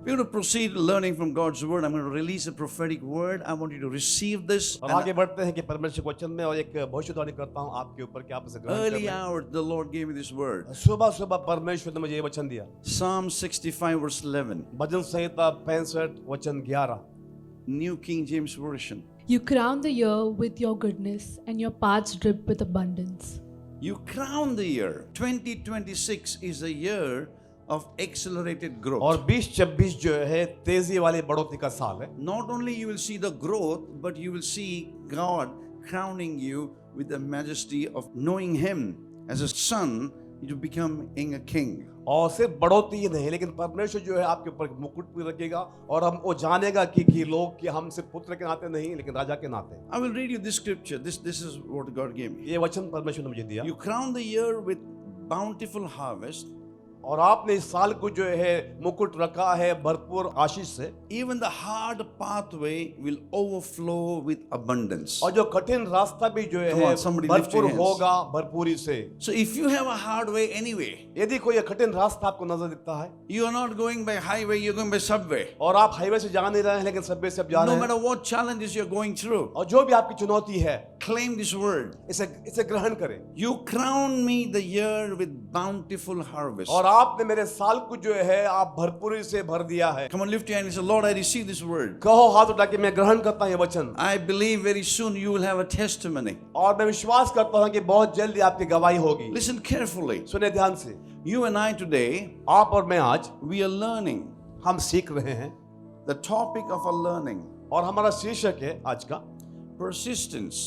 We're going to proceed learning from God's word. I'm going to release a prophetic word. I want you to receive this. और आगे बढ़ते हैं कि परमेश्वर के वचन में और एक भविष्यवाणी करता हूं आपके ऊपर कि आप इसे ग्रहण Early करें। hour, the Lord gave me this word. सुबह सुबह परमेश्वर ने मुझे ये वचन दिया। Psalm 65 verse 11. भजन संहिता 65 वचन 11। New King James Version. You crown the year with your goodness, and your paths drip with abundance. You crown the year. 2026 is a year of accelerated growth. और 2026 जो है तेजी वाली बढ़ोतरी का साल है। Not only you will see the growth, but you will see God crowning you with the majesty of knowing Him as a son to becoming a king. और सिर्फ बढ़ोतरी ही नहीं, लेकिन परमेश्वर जो है आपके ऊपर मुकुट भी रखेगा और हम वो जानेगा कि लोग कि हम सिर्फ पुत्र के नाते नहीं, लेकिन राजा के नाते। I will read you this scripture. This is what God gave me. ये वचन परमेश्वर ने मुझे दिया। You crown the year with bountiful harvest. और आपने इस साल को जो है मुकुट रखा है भरपूर आशीष से। Even the hard pathway will overflow with abundance. और जो कठिन रास्ता भी जो Come है on, somebody lift your भरपूर hands. होगा भरपूरी से। So if you have a hard way anyway, यदि कोई कठिन रास्ता आपको नजर दिखता है you are not going by highway, you're going by subway. और आप हाईवे से जा नहीं रहे हैं लेकिन सबवे से आप जा No रहे हैं, matter what challenges you're going through, और जो भी आपकी चुनौती है claim this word. इसे ग्रहण करें। You crown me the year with bountiful harvest. और आपने मेरे साल को जो है आप भरपूरी से भर दिया है। Come on, lift your hand and say, Lord, I receive this word. कहो हाथ उठा के मैं ग्रहण करता हूं ये वचन। I believe very soon you will have a testimony. और मैं विश्वास करता हूं कि बहुत जल्दी आपकी गवाही होगी। Listen carefully. सुने ध्यान से। You and I today, आप और मैं आज we are learning. हम सीख रहे हैं The topic of our learning, और हमारा शीर्षक है आज का persistence.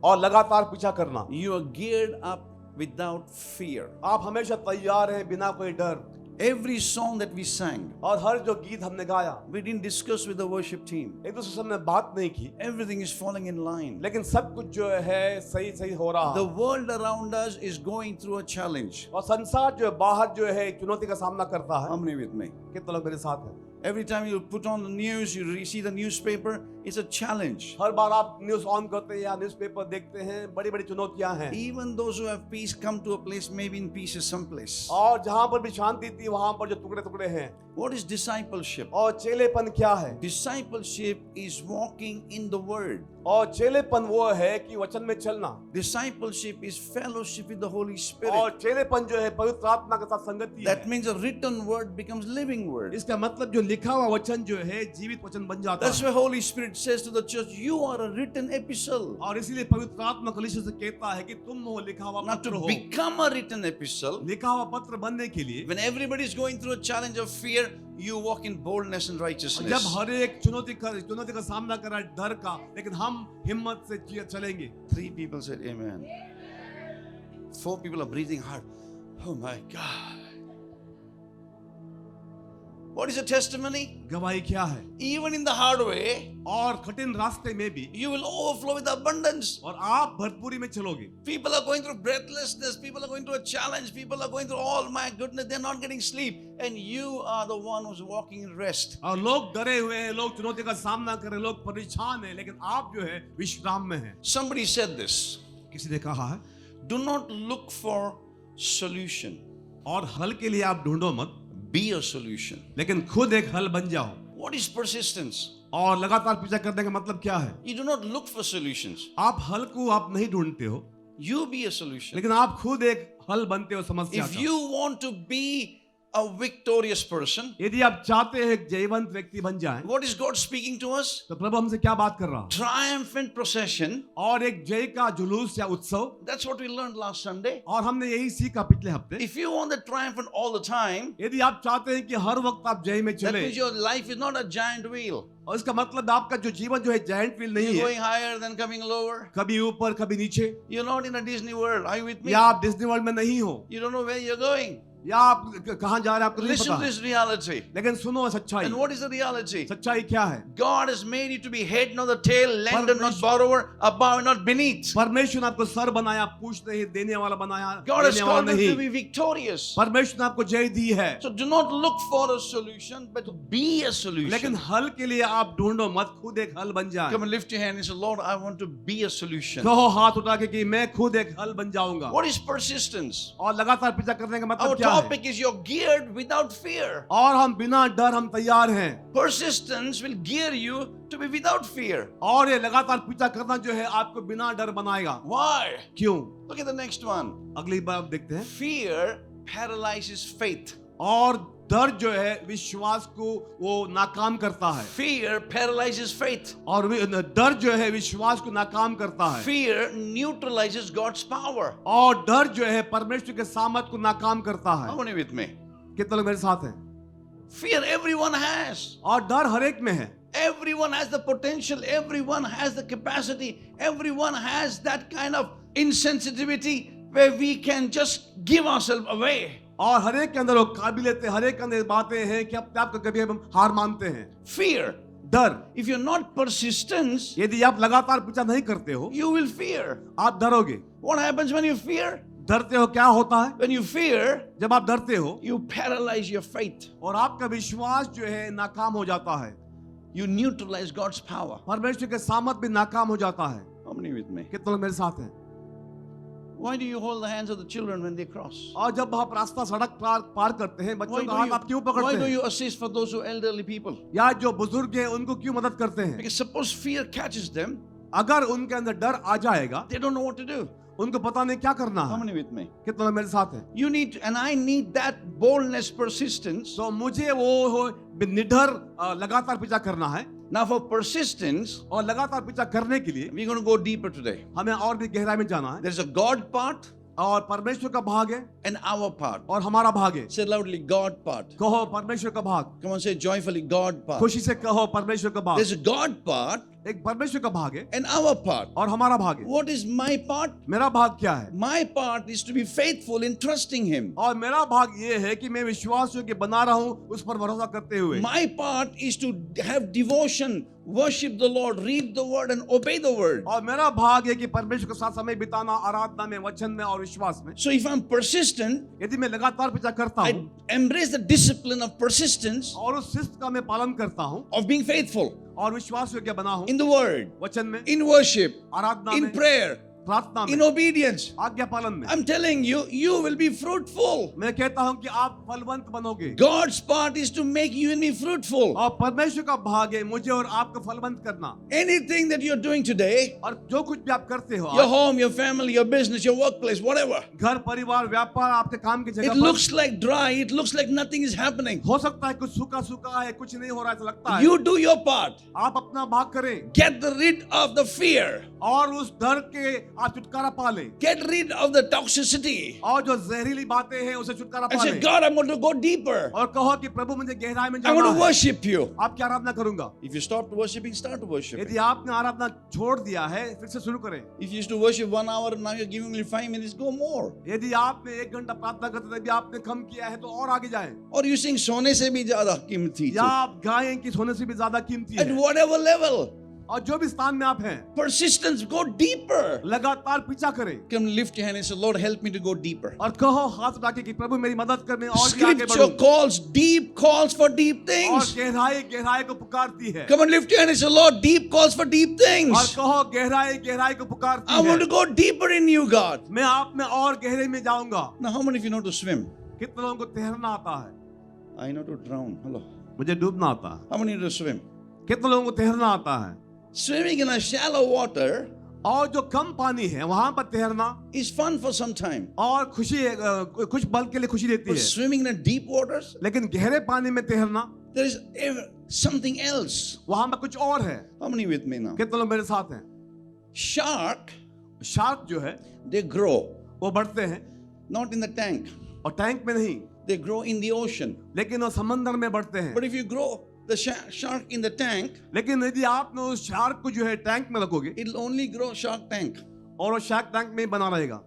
और लगातार पीछा करना। You are geared up without fear. आप हमेशा तैयार हैं बिना कोई डर। Every song that we sang, और हर जो गीत हमने गाया we didn't discuss with the worship team. एक दूसरे से हमने बात नहीं की, Everything is falling in line. लेकिन सब कुछ जो है सही सही हो रहा The है। world around us is going through a challenge. और संसार जो है बाहर जो है चुनौती का सामना करता है। How many with me? कितने लोग मेरे साथ हैं? Every time you put on the news, you see the newspaper, it's a challenge. हर बार आप न्यूज़ ऑन करते हैं या न्यूज़पेपर देखते हैं, बड़ी-बड़ी चुनौतियां हैं। Even those who have peace come to a place, maybe in pieces someplace. और जहां पर भी शांति थी वहां पर जो टुकड़े-टुकड़े हैं। What is discipleship? और चेलेपन क्या है? Discipleship is walking in the word. और चेलेपन वो है कि वचन में चलना। Discipleship is fellowship with the Holy और Spirit. चेलेपन जो है पवित्र आत्मा के साथ संगति That है। means a written word becomes living word. इसका मतलब जो लिखा हुआ वचन जो है जीवित वचन बन जाता That's है। why Holy Spirit says to the church, you are a written epistle. और इसीलिए पवित्र आत्मा कलीसिया से कहता है कि तुम हो लिखा हुआ Not पत्र to हो। become a written epistle. लिखा हुआ पत्र बनने के लिए When everybody is going through a challenge of fear, you walk in boldness and जब righteousness. हर एक चुनौती का सामना कर रहा है डर का, लेकिन हम हिम्मत से चलेंगे। 3 people said amen. 4 people are breathing hard. Oh my God. What is a testimony? गवाही क्या है? Even in the hard way, और कठिन रास्ते में भी you will overflow with abundance. और आप भरपूरी में चलोगे। People are going through breathlessness. People are going through a challenge. People are going through, oh my goodness, they're not getting sleep. And you are the one who's walking in rest. और लोग डरे हुए हैं, लोग चुनौती का सामना कर रहे हैं, लोग परेशान हैं, लेकिन आप जो है विश्राम में हैं। Somebody said this. किसी ने कहा है, Do not look for solution. और हल के लिए आप ढूंढो मत, Be a solution. लेकिन खुद एक हल बन जाओ। What is persistence? और लगातार पीछा करने का मतलब क्या है? You do not look for solutions. आप हल को आप नहीं ढूंढते हो, You be a solution. लेकिन आप खुद एक हल बनते हो समस्या If का। you want to be a victorious person, यदि आप चाहते हैं एक जयवंत व्यक्ति बन जाएं, what is God speaking to us? तो प्रभु हमसे क्या बात कर रहा है? Triumphant procession. और एक जय का जुलूस या उत्सव। That's what we learned last Sunday. और हमने यही सीखा पिछले हफ्ते। If you want the triumphant all the time, यदि आप चाहते हैं कि हर वक्त आप जय में that चले, means your life is not a giant wheel. और इसका मतलब आपका जो जीवन जो है जायंट व्हील नहीं You're है, going higher than coming lower. कभी ऊपर कभी नीचे, You're not in a Disney world. Are you with me? या आप डिज्नी वर्ल्ड में नहीं हो, You don't know where you're going. या आप कहां जा रहे हैं आपको नहीं Listen to पता। this reality. लेकिन सुनो सच्चाई। And what is the reality? सच्चाई क्या है? God has made you to be head, not the tail, lender, not borrower, above, not beneath. परमेश्वर ने आपको सर बनाया, पूछ नहीं, देने वाला बनाया, God has देने वाला called you to नहीं। be victorious. परमेश्वर ने आपको जय दी है, So do not look for a solution, but be a solution. लेकिन हल के लिए आप ढूंढो मत, खुद एक हल बन जाए। Come and lift your hand and say, Lord, I want to be a solution. कहो हाथ उठा के कि मैं खुद एक हल बन जाऊंगा। What is persistence? और लगातार पीछा करने का Our मतलब क्या topic is you're geared without fear. और हम बिना डर हम तैयार हैं। Persistence will gear you to be without fear. और ये लगातार पीछा करना जो है आपको बिना डर बनाएगा। Why? क्यों? Look at the next one. अगली बार आप देखते हैं। Fear paralyzes faith. और डर जो है विश्वास को वो नाकाम करता है। Fear paralyzes faith. और डर जो है विश्वास को नाकाम करता है। Fear neutralizes God's power. और डर जो है परमेश्वर के सामर्थ को नाकाम करता है। How many with me? कितने लोग मेरे साथ हैं? Fear everyone has. और डर हर एक में है। Everyone has the potential. Everyone has the capacity. Everyone has that kind of insensitivity where we can just give ourselves away. और हर एक के अंदर वो काबिलियत है, हर एक के अंदर बातें हैं कि अपने आप को कभी हम हार मानते हैं। Fear. डर। If you're not persistent, यदि आप लगातार पीछा नहीं करते हो, you will fear. आप डरोगे। What happens when you fear? डरते हो क्या होता है? When you fear, जब आप डरते हो you paralyze your faith. और आपका विश्वास जो है नाकाम हो जाता है। You neutralize God's power. परमेश्वर के सामर्थ भी नाकाम हो जाता है। How many with me? कितने लोग मेरे साथ हैं? Why do you hold the hands of the children when they cross? और जब आप रास्ता सड़क पार करते हैं, बच्चों का हाथ आप क्यों Why पकड़ते do हैं? you assist for those who are elderly people? या जो बुजुर्ग हैं उनको क्यों मदद करते हैं? Because suppose fear catches them, अगर उनके अंदर डर आ जाएगा, they don't know what to do. उनको पता नहीं क्या करना How है। many with me? कितने लोग मेरे साथ हैं? You need, and I need that boldness, persistence. तो मुझे वो निडर लगातार पीछा करना है। Now for persistence, और लगातार पीछा करने के लिए we're going to go deeper today. हमें और भी गहराई में जाना है। There's a God part और परमेश्वर का भाग है and our part. और हमारा भाग है। Say loudly, God part. कहो परमेश्वर का भाग। Come on, say joyfully, God part. खुशी से कहो परमेश्वर का भाग। There's a God part एक परमेश्वर का भाग है and our part. और हमारा भाग है। What is my part? मेरा भाग क्या है? My part is to be faithful in trusting Him. और मेरा भाग ये है कि मैं विश्वास योग्य बना रहूं उस पर भरोसा करते हुए। My part is to have devotion, worship the Lord, read the word and obey the word. और मेरा भाग है कि परमेश्वर के साथ समय बिताना आराधना में, वचन में और विश्वास में। So if I'm persistent, यदि मैं लगातार पीछा करता I हूं embrace the discipline of persistence, और उस शिस्त का मैं पालन करता हूं of being faithful और विश्वास योग्य बना हूं in the word, वचन में, in worship, आराधना in में, prayer, प्रार्थना in में, obedience. आज्ञा पालन में। I'm telling you, you will be fruitful. मैं कहता हूं कि आप फलवंत बनोगे। God's part is to make you and me fruitful. और परमेश्वर का भाग है मुझे और आपको फलवंत करना। Anything that you're doing today, और जो कुछ भी आप करते हो, your home, your family, your business, your workplace, whatever, घर परिवार व्यापार आपके काम की it जगह पर looks like dry, it looks like nothing is happening. हो सकता है कुछ सूखा सूखा है, कुछ नहीं हो रहा है, ऐसा लगता है। You do your part. आप अपना भाग करें Get rid of the fear. और उस डर के आप छुटकारा पा लें Get rid of the toxicity. और जो जहरीली बातें हैं उसे छुटकारा And पा say, लें God, I'm going to go deeper. और कहो कि प्रभु मुझे गहराई में I जाना want to है। worship you. आपकी आराधना करूंगा। If you stopped worshiping, start worshiping. यदि आपने आराधना छोड़ दिया है फिर से शुरू करें। If you used to worship 1 hour, now you're giving me 5 minutes, go more. यदि आपने 1 घंटा प्रार्थना करते थे भी आपने कम किया है तो और आगे जाएं। Or you sing सोने से भी ज्यादा कीमती. या आप गाएं कि सोने से भी ज्यादा कीमती At है। whatever level, और जो भी स्थान में आप हैं persistence, go deeper. लगातार पीछा करें Come lift your hand and say, Lord, help me to go deeper. और कहो हाथ उठा के कि प्रभु मेरी मदद कर, मैं और भी आगे Scripture बढ़ूं। calls deep calls for deep और things. गहराई को पुकारती है। Come on, lift your hand and say, Lord, deep calls for deep और things. कहो गहराई को पुकारती I want है। to go deeper in you, God. मैं आप में और गहरे में जाऊंगा। Now, how many of you know to swim? कितने लोगों को तैरना आता है? I know to drown. Hello. मुझे डूबना आता है। How many know to swim? कितने लोगों को तैरना आता है? Swimming in a shallow water और जो कम पानी है वहां पर तैरना is fun for some time. और खुशी कुछ पल के लिए खुशी देती But है, swimming in a deep waters, लेकिन गहरे पानी में तैरना there is something else. वहां पर कुछ और है। How many with me now? कितने लोग मेरे साथ हैं? Shark, शार्क जो है they grow वो बढ़ते हैं not in the tank. और टैंक में नहीं, They grow in the ocean. लेकिन वो समंदर में बढ़ते हैं। But if you grow the shark in the tank, लेकिन यदि आपने उस शार्क को जो है टैंक में रखोगे it'll only grow shark tank. और वो शार्क टैंक में ही बना रहेगा।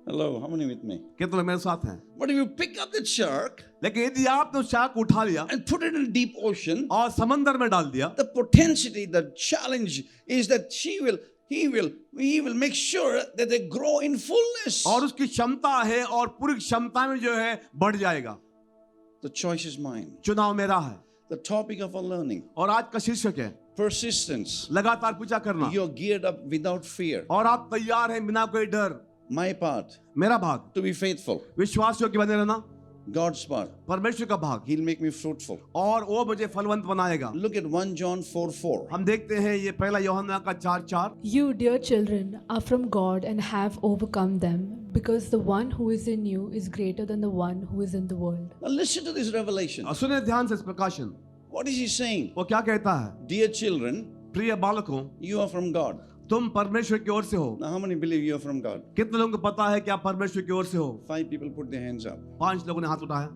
Hello, how many with me? कितने लोग मेरे साथ हैं? But if you pick up that shark लेकिन यदि आपने उस शार्क को उठा लिया and put it in a deep ocean, और समंदर में डाल दिया, the potentiality, the challenge is that he will make sure that they grow in fullness. और उसकी क्षमता है और पूरी क्षमता में जो है बढ़ जाएगा। The choice is mine. चुनाव मेरा है। The topic of our learning, और आज का शीर्षक है persistence. लगातार पीछा करना। You're geared up without fear. और आप तैयार हैं बिना कोई डर। My part, मेरा भाग to be faithful. विश्वास योग्य बने रहना, God's part, परमेश्वर का भाग, He'll make me fruitful. और वो मुझे फलवंत बनाएगा। Look at 1 John 4:4. हम देखते हैं ये पहला यूहन्ना का 4:4। You, dear children, are from God and have overcome them, because the one who is in you is greater than the one who is in the world. Now listen to this revelation. सुने ध्यान से इस प्रकाशन, What is He saying? वो क्या कहता है? Dear children, प्रिय बालकों, you are from God. तुम परमेश्वर की ओर से हो। Now how many believe you are from God? कितने लोगों को पता है कि आप परमेश्वर की ओर से हो? 5 people put their hands up. 5 लोगों ने हाथ उठाया।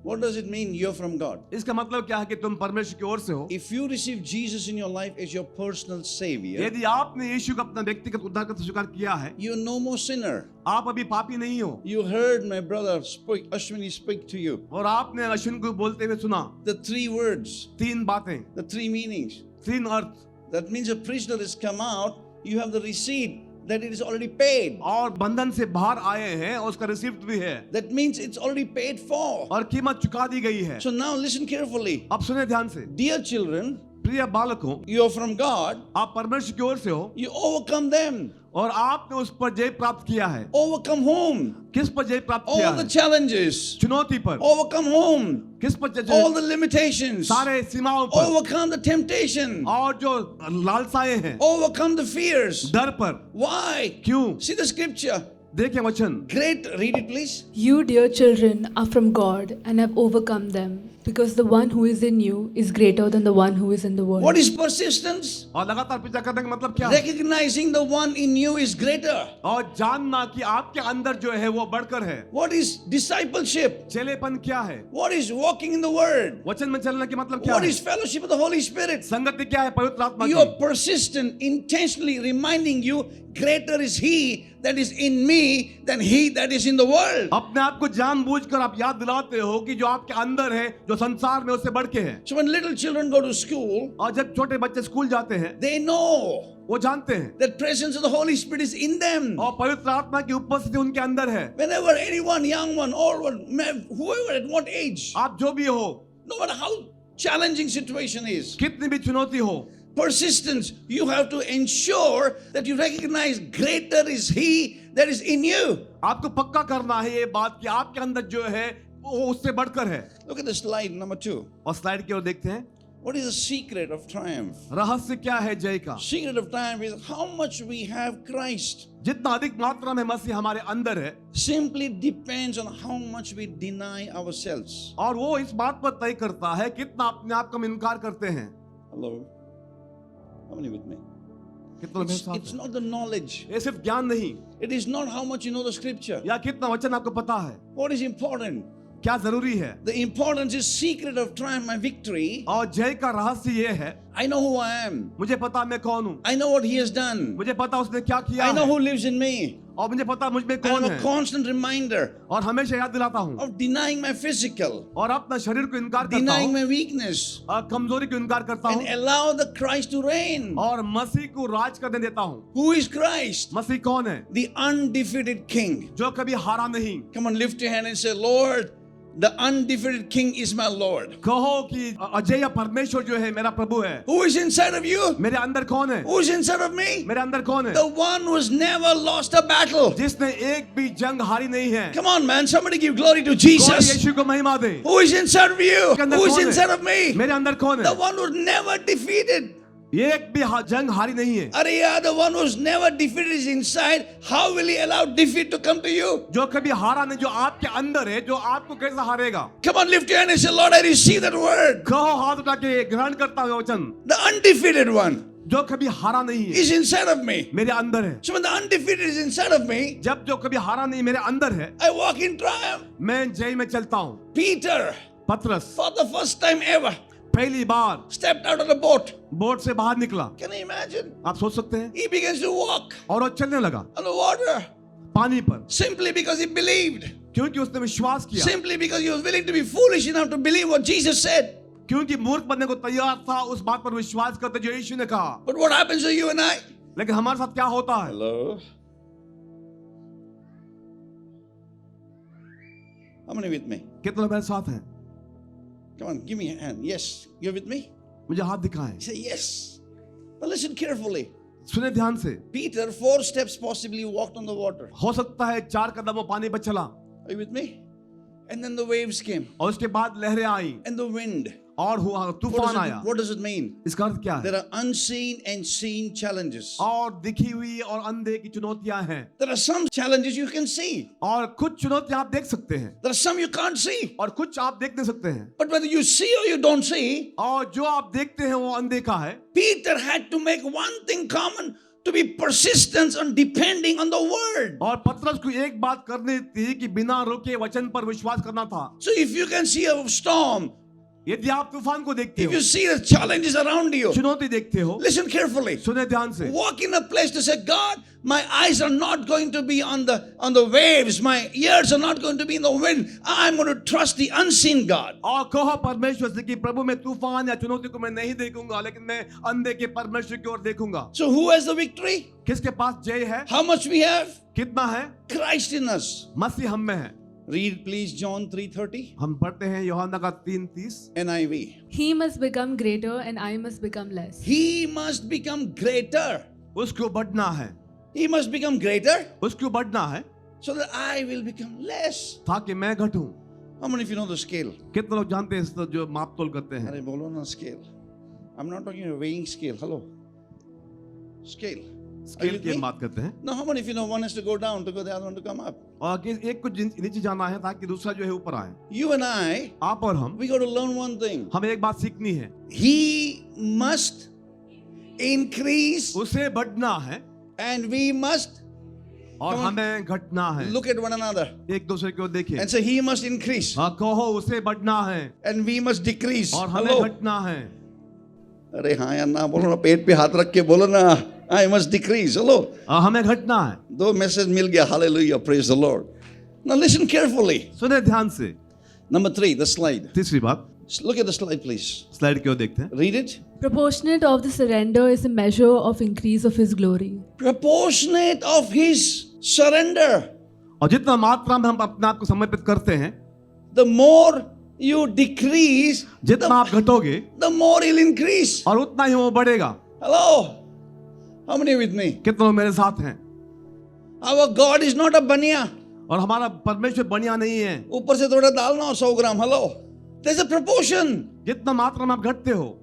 What does it mean you're from God? इसका मतलब क्या है कि तुम परमेश्वर की ओर से हो? If you receive Jesus in your life as your personal savior, यदि आपने यीशु को अपना व्यक्तिगत उद्धारकर्ता स्वीकार किया है, you're no more sinner. आप अभी पापी नहीं हो। You heard my brother Ashwini speak to you. और आपने अश्विन को बोलते हुए सुना The 3 words, 3 बातें, the 3 meanings. 3 earth. That means a prisoner has come out, you have the receipt that it is already paid. और बंधन से बाहर आए हैं और उसका रिसिप्ट भी है That means it's already paid for. और कीमत चुका दी गई है। So now listen carefully. अब सुने ध्यान से, Dear children, प्रिय बालकों, you are from God, आप परमेश्वर की ओर से हो you overcome them. और आपने उस पर जय प्राप्त किया है। Overcome whom? किस पर जय प्राप्त किया All the है? challenges. चुनौती पर। Overcome whom? किस पर All जय? the limitations. सारे सीमाओं पर Overcome the temptation. और जो लालसाएं हैं, Overcome the fears. डर पर। Why? क्यों? See the scripture. देखें वचन। Great. Read it please. You, dear children, are from God and have overcome them, because the one who is in you is greater than the one who is in the world. What is persistence? और लगातार पीछा करने का मतलब क्या है? Recognizing the one in you is greater. और जानना कि आपके अंदर जो है वो बढ़कर है। What is discipleship? चेलेपन क्या है? What is walking in the word? वचन में चलने का मतलब क्या What है? is fellowship of the Holy Spirit? संगति क्या है? पवित्र आत्मा You are की। persistent, intentionally reminding you, greater is He that is in me than he that is in the world. अपने आप को जानबूझकर आप याद दिलाते हो कि जो आपके अंदर है, जो संसार में उससे बढ़ के है। So when little children go to school, और जब छोटे बच्चे स्कूल जाते हैं, they know वो जानते हैं that presence of the Holy Spirit is in them. और पवित्र आत्मा की उपस्थिति उनके अंदर है। Whenever anyone, young one, old one, whoever at what age, आप जो भी हो, no matter how challenging situation is, कितनी भी चुनौती हो, persistence, you have to ensure that you recognize greater is He that is in you. आपको पक्का करना है ये बात कि आपके अंदर जो है वो उससे बढ़कर है। Look at the slide number 2. और स्लाइड की ओर देखते हैं। What is the secret of triumph? रहस्य क्या है जय का? Secret of triumph is how much we have Christ. जितना अधिक मात्रा में मसीह हमारे अंदर है, Simply depends on how much we deny ourselves. और वो इस बात पर तय करता है कितना अपने आप का हम इनकार करते हैं। Hello? How many with me? कितना मेरे साथ It's है? not the knowledge. ये सिर्फ ज्ञान नहीं, It is not how much you know the scripture. या कितना वचन आपको पता है, What is important? क्या जरूरी है। The importance is secret of triumph, my victory. और जय का रहस्य ये है, I know who I am. मुझे पता मैं कौन हूँ, I know what He has done. मुझे पता उसने क्या किया I know है, who lives in me. और मुझे पता मुझ में I कौन am a है, constant reminder और हमेशा याद दिलाता हूँ of denying my physical, और अपना शरीर को इनकार करता denying हूँ my weakness, और कमजोरी को इनकार करता and हूँ allow the Christ to reign. और मसीह को राज करने देता हूँ। Who is Christ? मसीह कौन है? The undefeated King. जो कभी हारा नहीं। Come on, lift your hand and say, Lord, the undefeated King is my Lord. कहो कि अजय परमेश्वर जो है मेरा प्रभु है। Who is inside of you? मेरे अंदर कौन है? Who is inside of me? मेरे अंदर कौन है? The one who has never lost a battle. जिसने एक भी जंग हारी नहीं है। Come on, man. Somebody give glory to कौन Jesus. यीशु को महिमा दे। Who is inside of you? के अंदर Who is कौन है? inside of me? मेरे अंदर कौन The है? one who's never defeated. एक भी जंग हारी नहीं है। Are yeah, the one who's never defeated is inside. How will He allow defeat to come to you? जो कभी हारा नहीं, जो आपके अंदर है, जो आपको कैसे हारेगा? Come on, lift your hand and say, Lord, I receive that word. कहो हाथ उठा के ग्रहण करता हूँ वचन। The undefeated one जो कभी हारा नहीं है is inside of me. मेरे अंदर है। So when the undefeated is inside of me, जब जो कभी हारा नहीं मेरे अंदर है, I walk in triumph. मैं जय में चलता हूँ। Peter, पतरस for the first time ever, पहली बार stepped out of the boat. Boat से बाहर निकला। Can you imagine? आप सोच सकते हैं? He begins to walk और वो चलने लगा on the water पानी पर, simply because he believed. क्योंकि उसने विश्वास किया, Simply because he was willing to be foolish enough to believe what Jesus said. क्योंकि मूर्ख बनने को तैयार था उस बात पर विश्वास करते जो यीशु ने कहा। But what happens to you and I? लेकिन हमारे साथ क्या होता है? Hello? How many with me? कितने लोग मेरे साथ हैं? Come on, give me a hand. Yes, you're with me? मुझे हाथ दिखाएं। Say yes. But listen carefully. सुने ध्यान से, Peter, 4 steps possibly walked on the water. हो सकता है 4 कदम वो पानी पर चला Are you with me? And then the waves came और उसके बाद लहरें आई and the wind. और हुआ तूफान आया। What does it mean? इसका अर्थ क्या है? There are unseen and seen challenges. और दिखी हुई और अंधे की चुनौतियां हैं There are some challenges you can see. और कुछ चुनौतियां आप देख सकते हैं There are some you can't see. और कुछ आप देख नहीं सकते हैं But whether you see or you don't see, और जो आप देखते हैं वो अनदेखा है। Peter had to make one thing common, to be persistent on depending on the word. और पतरस को एक बात करनी थी कि बिना रुके वचन पर विश्वास करना था। So if you can see a storm, यदि आप तूफान को देखते if हो, you see the challenges around you, चुनौती देखते हो, listen carefully. सुने ध्यान से, Walk in a place to say, God, my eyes are not going to be on the waves. My ears are not going to be in the wind. I'm going to trust the unseen God. और कहो परमेश्वर से कि प्रभु मैं तूफान या चुनौती को मैं नहीं देखूंगा, लेकिन मैं अंधे के परमेश्वर की ओर देखूंगा। So who has the victory? किसके पास जय है? How much we have? कितना है? Christ in us. मसीह हम में है। Read please John 3:30 हम पढ़ते हैं यूहन्ना का 3:30। NIV. He must become greater and I must become less. He must become greater. उसको बढ़ना है, He must become greater उसको बढ़ना है so that I will become less. ताकि मैं घटूं। How many of you know the scale? कितने लोग जानते हैं इस जो माप तोल करते हैं? अरे बोलो ना scale. I'm not talking about weighing scale. Hello. Scale. Scale with की me? बात करते हैं। Now how many of you know one has to go down to go the other one to come up? और एक को नीचे जाना है ताकि दूसरा जो है ऊपर आए। You and I, आप और हम, we got to learn one thing. हमें एक बात सीखनी है, He must increase उसे बढ़ना है and we must और Come on. हमें घटना है। look at one another एक दूसरे को देखें। and say he must increase हाँ, कहो उसे बढ़ना है and we must decrease. और हमें Hello. घटना है। अरे हाँ यार ना बोलो ना, पेट पे हाथ रख के बोलो ना, I must decrease. Hello. हमें घटना है। दो मैसेज मिल गया. Hallelujah. Praise the Lord. Now listen carefully. सुने ध्यान से। Number 3, the slide. तीसरी बात, Look at the slide, please. Slide क्यों देखते हैं? Read it. Proportionate of the surrender is a measure of increase of His glory. Proportionate of his surrender. और जितना मात्रा में हम अपने आप को समर्पित करते हैं, The more you decrease, जितना आप घटोगे the more he'll increase. और उतना ही वो बढ़ेगा। Hello. How many are with me? कितने लोग मेरे साथ हैं? Our God is not a bania. और हमारा परमेश्वर बढ़िया नहीं है। ऊपर से थोड़ा डालना हो 100 ग्राम. Hello. There's a proportion. जितना मात्रा में आप घटते हो,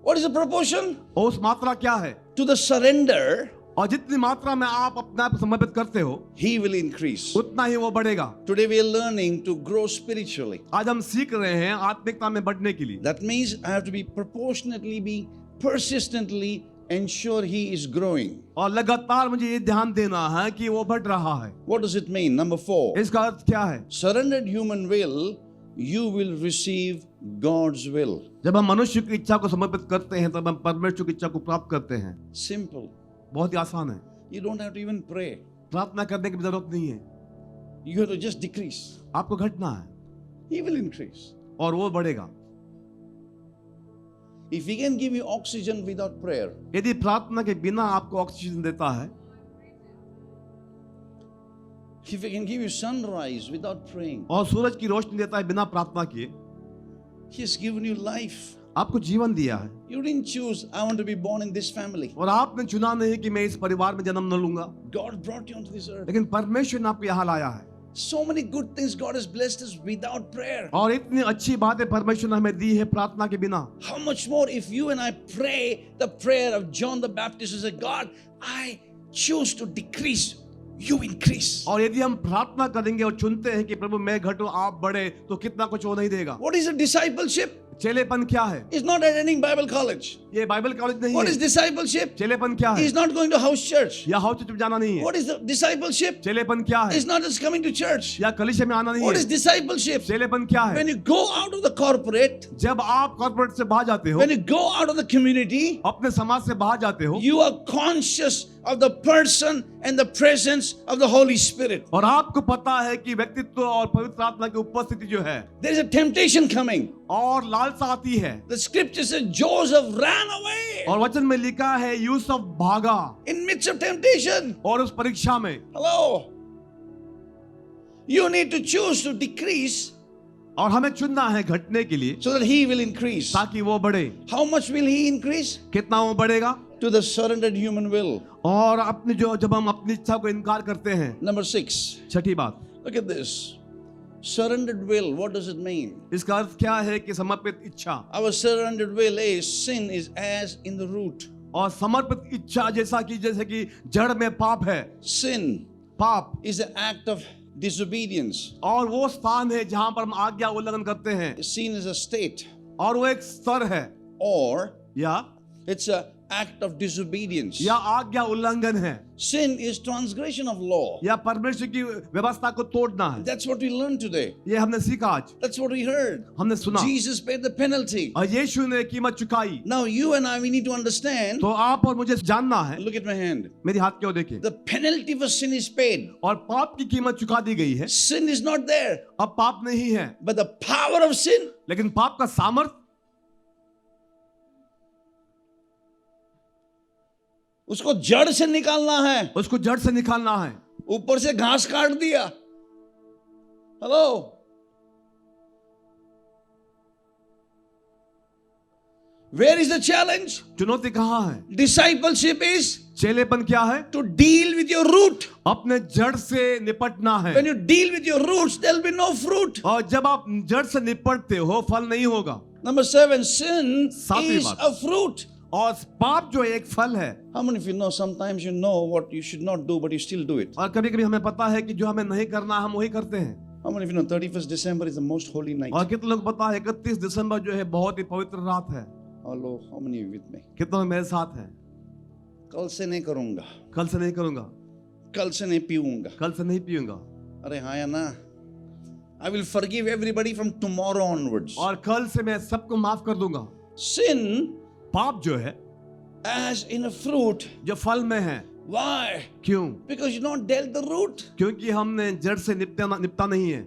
What is the proportion? और उस मात्रा क्या है? To the surrender, और जितनी मात्रा में आप अपने आप को समर्पित करते हो, he will increase. उतना ही वो बढ़ेगा। Today we are learning to grow spiritually. आज हम सीख रहे हैं आत्मिकता में बढ़ने के लिए। That means I have to be proportionately, be persistently ensure he is growing. और लगातार मुझे ये ध्यान देना है कि वो बढ़ रहा है। What does it mean? Number 4. इसका अर्थ क्या है? Surrendered human will, you will receive God's will. जब हम मनुष्य की इच्छा को समर्पित करते हैं तब हम परमेश्वर की इच्छा को प्राप्त करते हैं। Simple. बहुत ही आसान है। You don't have to even pray. प्रार्थना करने की भी जरूरत नहीं है। You have to just decrease. आपको घटना है He will increase. और वो बढ़ेगा। If he can give you oxygen without prayer, यदि प्रार्थना के बिना आपको ऑक्सीजन देता है, if he can give you sunrise without praying, और सूरज की रोशनी देता है बिना प्रार्थना किए, he has given you life. आपको जीवन दिया है। You didn't choose, I want to be born in this family. और आपने चुना नहीं कि मैं इस परिवार में जन्म न लूंगा, God brought you onto this earth. लेकिन परमेश्वर ने आपको यहाँ लाया है। So many good things God has blessed us without prayer. और इतनी अच्छी बातें परमेश्वर ने हमें दी है प्रार्थना के बिना। How much more if you and I pray the prayer of John the Baptist and say, God, I choose to decrease, you increase. और यदि हम प्रार्थना करेंगे और चुनते हैं कि प्रभु मैं घटूं आप बढ़े, तो कितना कुछ वो नहीं देगा। What is a discipleship? चेलेपन क्या है? It's not attending Bible college. ये बाइबल कॉलेज नहीं What है। is discipleship? चेलेपन क्या है? It's not going to house church. या हाउस चर्च में जाना नहीं है। What is the discipleship? चेलेपन क्या है? It's not just coming to church. या कलीसिया में आना नहीं What is है। discipleship? चेलेपन क्या है? When you go out of the corporate, जब आप कॉर्पोरेट से बाहर जाते हो, when you go out of the community, अपने समाज से बाहर जाते हो, you are conscious of the person and the presence of the Holy Spirit. और आपको पता है कि व्यक्तित्व और पवित्र आत्मा की उपस्थिति जो है, There is a temptation coming. और लालसा आती है। The scripture says Joseph ran away और वचन में लिखा है यूसुफ भागा in midst of temptation. और उस परीक्षा में। Hello. You need to choose to decrease और हमें चुनना है घटने के लिए so that he will increase. ताकि वो बढ़े। How much will he increase? कितना वो बढ़ेगा? to the surrendered human will. और अपनी जब हम अपनी इच्छा को इनकार करते हैं। Number 6. छठी बात, Look at this. Surrendered will. What does it mean? इसका अर्थ क्या है कि समर्पित इच्छा। Our surrendered will is sin is as in the root. और समर्पित इच्छा जैसे कि जड़ में पाप है। Sin पाप is an act of disobedience. और वो स्थान है जहां पर हम आज्ञा उल्लंघन करते हैं। Sin is a state, और वो एक स्तर है, or या it's a act of disobedience. आज्ञा उल्लंघन है, Sin is transgression of law. या परमेश्वर की व्यवस्था को तोड़ना है। That's what we learned today. ये हमने सीखा आज, That's what we heard. हमने सुना। Jesus paid the penalty. और यीशु ने कीमत चुकाई। Now you and I, we need to understand. तो आप और मुझे जानना है, Look at my hand. मेरी हाथ क्यों देखिए, The penalty for sin is paid. और पाप की कीमत चुका दी गई है। Sin is not there, अब पाप नहीं है, but the power of sin, लेकिन पाप का सामर्थ, उसको जड़ से निकालना है। उसको जड़ से निकालना है। ऊपर से घास काट दिया। Hello, where is the challenge? चुनौती कहाँ है? Discipleship is चेलेपन क्या है? to deal with your root. अपने जड़ से निपटना है। When you deal with your roots, there will be no fruit. और जब आप जड़ से निपटते हो, फल नहीं होगा। Number 7, sin सातवीं is बात। a fruit. और पाप जो एक फल है। How many of you know sometimes you know what you should not do, but you still do it? और कभी-कभी हमें पता है कि जो हमें नहीं करना हम वही करते हैं। How many of you know 31st December is the most holy night? और कितने लोग पता है 31 दिसंबर जो है बहुत ही पवित्र रात है। Hello, how many of you with me? कितने लोग मेरे साथ हैं? कल से नहीं करूंगा, कल से नहीं करूंगा, कल से नहीं पीऊंगा। कल से नहीं पीऊंगा, अरे हाँ या ना? I will forgive everybody from tomorrow onwards. और कल से मैं सबको माफ कर दूंगा। Sin पाप जो है, as in a fruit. जो फल में है। Why? क्यों? Because you not dealt the root. क्योंकि हमने जड़ से निपटा नहीं है।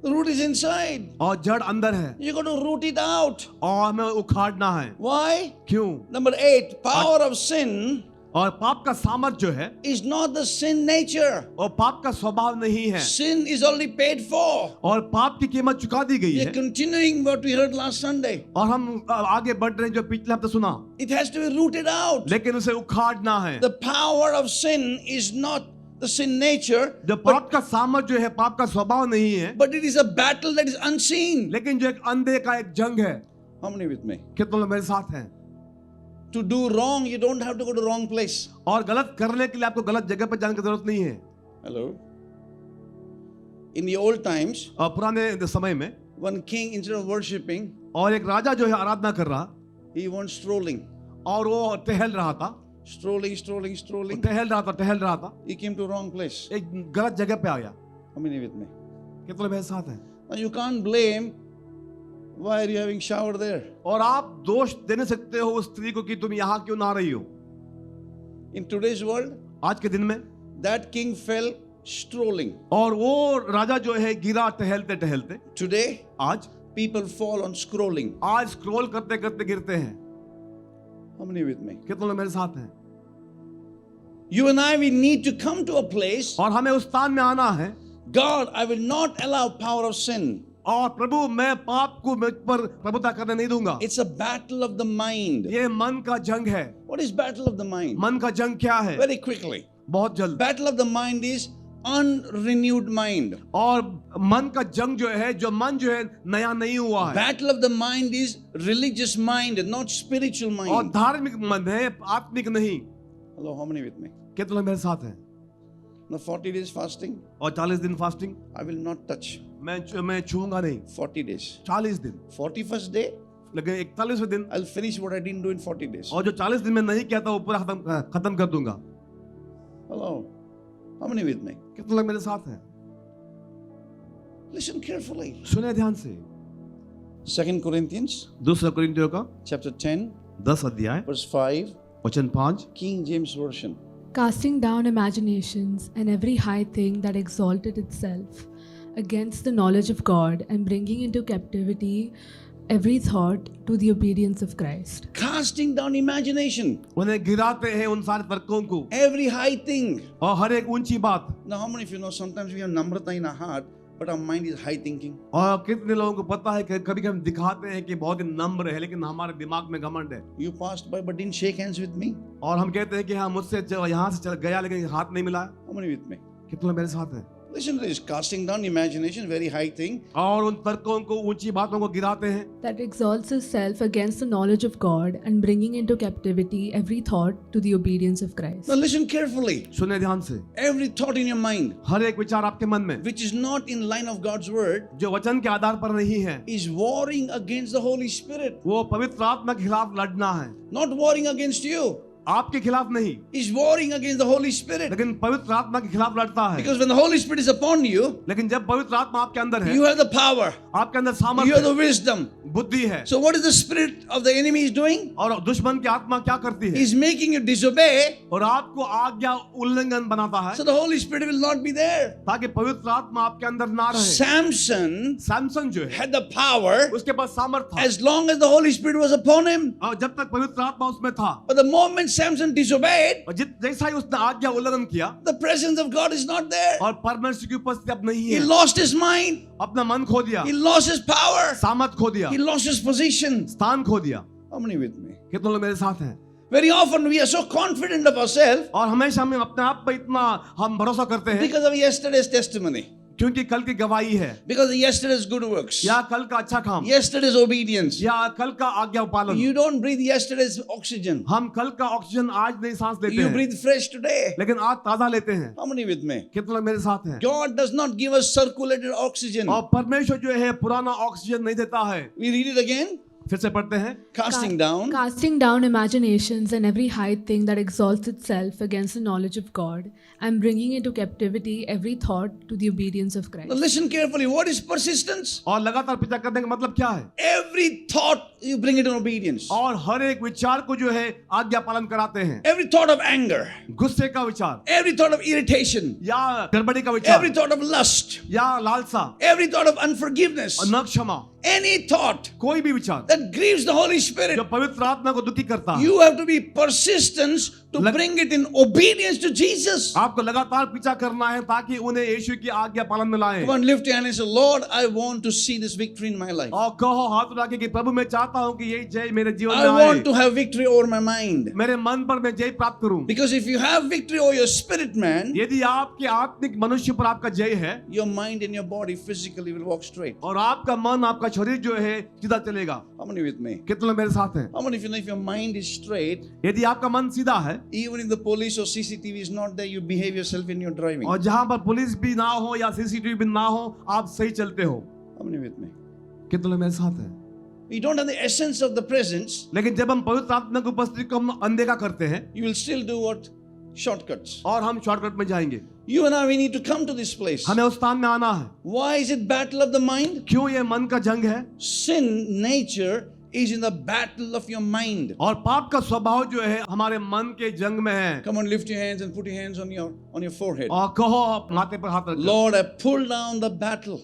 The root is inside. और जड़ अंदर है, You got to root it out. और हमें उखाड़ना है। Why? क्यों? Number 8, power of sin और पाप का सामर्थ जो है, is not the sin nature. और पाप का स्वभाव नहीं है, Sin is already paid for. और पाप की कीमत चुका दी गई We are है। continuing what we heard last Sunday. और हम आगे बढ़ रहे हैं जो पिछले हफ्ते सुना, It has to be rooted out. लेकिन उसे उखाड़ना है। The power of sin is not the sin nature, जो पाप का सामर्थ जो है, पाप का स्वभाव नहीं है, but it is a battle that is unseen. लेकिन जो एक अंधे का एक जंग है। How many with me? कितने लोग मेरे साथ हैं? To do wrong, you don't have to go to wrong place. और गलत करने के लिए आपको गलत जगह पर जाने की जरूरत नहीं है। Hello. In the old times, और पुराने समय में, one king instead of worshipping, और एक राजा जो है आराधना कर रहा, he went strolling, और वो टहल रहा था, टहल रहा था, He came to wrong place. एक गलत जगह पे आ गया। How many with me? कितने लोग मेरे साथ हैं? Now you can't blame. Why are you having shower there? और आप दोष दे नहीं सकते हो उस स्त्री को कि तुम यहाँ क्यों नहा रही हो। In today's world, आज के दिन में, that king fell strolling. और वो राजा जो है गिरा टहलते टहलते। Today, आज people fall on scrolling. आज स्क्रॉल करते करते गिरते हैं। How many with me? कितने लोग मेरे साथ हैं? You and I, we need to come to a place. और हमें उस स्थान में आना है, God, I will not allow power of sin. और प्रभु मैं पाप को मुझ पर प्रभुता करने नहीं दूंगा। It's a battle of the mind. ये मन का जंग है। What is battle of the mind? मन का जंग क्या है? Very quickly. बहुत जल्द। Battle of the mind is unrenewed mind. और मन का जंग जो है, जो मन जो है नया नहीं हुआ है। Battle of the mind is religious mind, not spiritual और mind. धार्मिक मन है, आत्मिक नहीं। Hello, how many with me? कितने लोग मेरे साथ हैं? Now 40 days fasting, और 40 दिन fasting I will not touch. मैं छूऊंगा नहीं। 40 days. 40 दिन, 41st day, लेकिन 41वें दिन, I'll finish what I didn't do in 40 days. और जो 40 दिन में नहीं किया था वो पूरा खत्म कर दूंगा। Hello, how many with me? कितने लोग मेरे साथ हैं? Listen carefully. सुने ध्यान से। 2 Corinthians, दूसरा कोरिन्थियों का chapter 10, 10 अध्याय, verse 5, वचन 5। King James Version. Casting down imaginations and every high thing that exalted itself against the knowledge of God, and bringing into captivity every thought to the obedience of Christ. Casting down imagination, उन्हें गिराते हैं उन सारे तर्कों को every high thing. और हर एक ऊंची बात। Now, how many of you know sometimes we have namrata in our heart, but our mind is high thinking. और कितने लोगों को पता है कि कभी हम दिखाते हैं कि बहुत ही नम्र है, लेकिन हमारे दिमाग में घमंड है। You passed by but didn't shake hands with me. और हम कहते हैं कि हाँ मुझसे यहाँ से चल गया लेकिन हाथ नहीं मिलाया। How many with me? कितने लोग मेरे साथ हैं? Listen to this, casting down imagination, very high thing. और उन तर्कों को, ऊंची बातों को गिराते हैं that exalts itself against the knowledge of God and bringing into captivity every thought to the obedience of Christ. Now listen carefully. सुने ध्यान से। Every thought in your mind हर एक विचार आपके मन में which is not in line of God's word जो वचन के आधार पर नहीं है, is warring against the Holy Spirit. वो पवित्र आत्मा के खिलाफ लड़ना है। Not warring against you. आपके खिलाफ नहीं, Is warring against the Holy Spirit. लेकिन पवित्र आत्मा के खिलाफ लड़ता है। Because when the Holy Spirit is upon you, लेकिन जब पवित्र आत्मा आपके अंदर है, you have the power. आपके अंदर You सामर्थ्य have the है, wisdom. बुद्धि है। So what is the spirit of the enemy is doing? और दुश्मन की आत्मा क्या करती है? He's making you disobey. और आपको आज्ञा उल्लंघन बनाता है, So the Holy Spirit will not be there. ताकि पवित्र आत्मा आपके अंदर ना रहे। Samson सैमसन जो है, had the power उसके पास सामर्थ्य था, as long as the Holy Spirit was upon him. और जब तक पवित्र आत्मा उसमें था, But the moment Samson disobeyed, और जैसा ही उसने आज्ञा उल्लंघन किया, the presence of God is not there. और परमेश्वर की उपस्थिति अब नहीं He है, lost his mind. अपना मन खो दिया, He lost his power. सामर्थ खो दिया, He lost his position. स्थान खो दिया। How many with me? कितने लोग मेरे साथ हैं? Very often we are so confident of ourselves और हमेशा हम अपने आप पे इतना हम भरोसा करते हैं because of yesterday's testimony, क्योंकि कल की गवाही है, because of yesterday's good works, या कल का अच्छा काम, yesterday's obedience. या कल का आज्ञा पालन। You don't breathe yesterday's oxygen. हम कल का ऑक्सीजन आज नहीं सांस लेते You हैं, breathe fresh today. लेकिन आज ताजा लेते हैं। How many with me? कितने लोग मेरे साथ हैं? God does not give us circulated oxygen. और परमेश्वर जो है पुराना ऑक्सीजन नहीं देता है। We read it again. फिर से पढ़ते हैं, Casting down. Casting down imaginations and every high thing that exalts itself against the knowledge of God and bringing into captivity every thought to the obedience of Now Christ. listen carefully. What is persistence? और लगातार पीछा करने का मतलब क्या है? Every thought you bring it in obedience. और हर एक विचार को जो है आज्ञा पालन कराते हैं। Every thought of anger. गुस्से का विचार, Every thought of irritation. या गड़बड़ी का विचार, Every thought of lust. या लालसा, Every thought of unforgiveness. और न क्षमा, Any thought कोई भी विचार that grieves the Holy Spirit. जो पवित्र आत्मा को दुखी करता है, You have to be persistent to Lag- bring it in obedience to Jesus. आपको लगातार पीछा करना है ताकि उन्हें यीशु की आज्ञा पालन में लाएं। Come on, lift your hand and say, Lord, I want to see this victory in my life. और कहो हाथ उठा के कि प्रभु मैं चाहता हूं कि यही जय मेरे जीवन I में आए, want to have victory over my mind. मेरे मन पर मैं जय प्राप्त करूं। Because if you have victory over your spirit man, यदि आपके आत्मिक मनुष्य पर आपका जय है, your mind and your body physically will walk straight. और आपका मन, आपका शरीर जो है सीधा चलेगा। How many with me? कितने लोग मेरे साथ हैं? How many of you know if your mind is straight, यदि आपका मन सीधा है, even if the police or CCTV is not there, you behave yourself in your driving? और जहां पर पुलिस भी ना हो या सीसीटीवी भी ना हो, आप सही चलते हो। How many with me? कितने लोग मेरे साथ हैं? We don't have the essence of the presence, लेकिन जब हम पवित्र आत्मा की उपस्थिति को हम अनदेखा करते हैं you will still do what? Shortcuts. और हम शॉर्टकट में जाएंगे। You and I, we need to come to this place. हमें उस स्थान में आना है। Why is it battle of the mind? क्यों ये मन का जंग है? Sin nature is in the battle of your mind. और पाप का स्वभाव जो है हमारे मन के जंग में है। Come on, lift your hands and put your hands on your forehead. और कहो माथे पर हाथ रखो, Lord, I pull down the battle.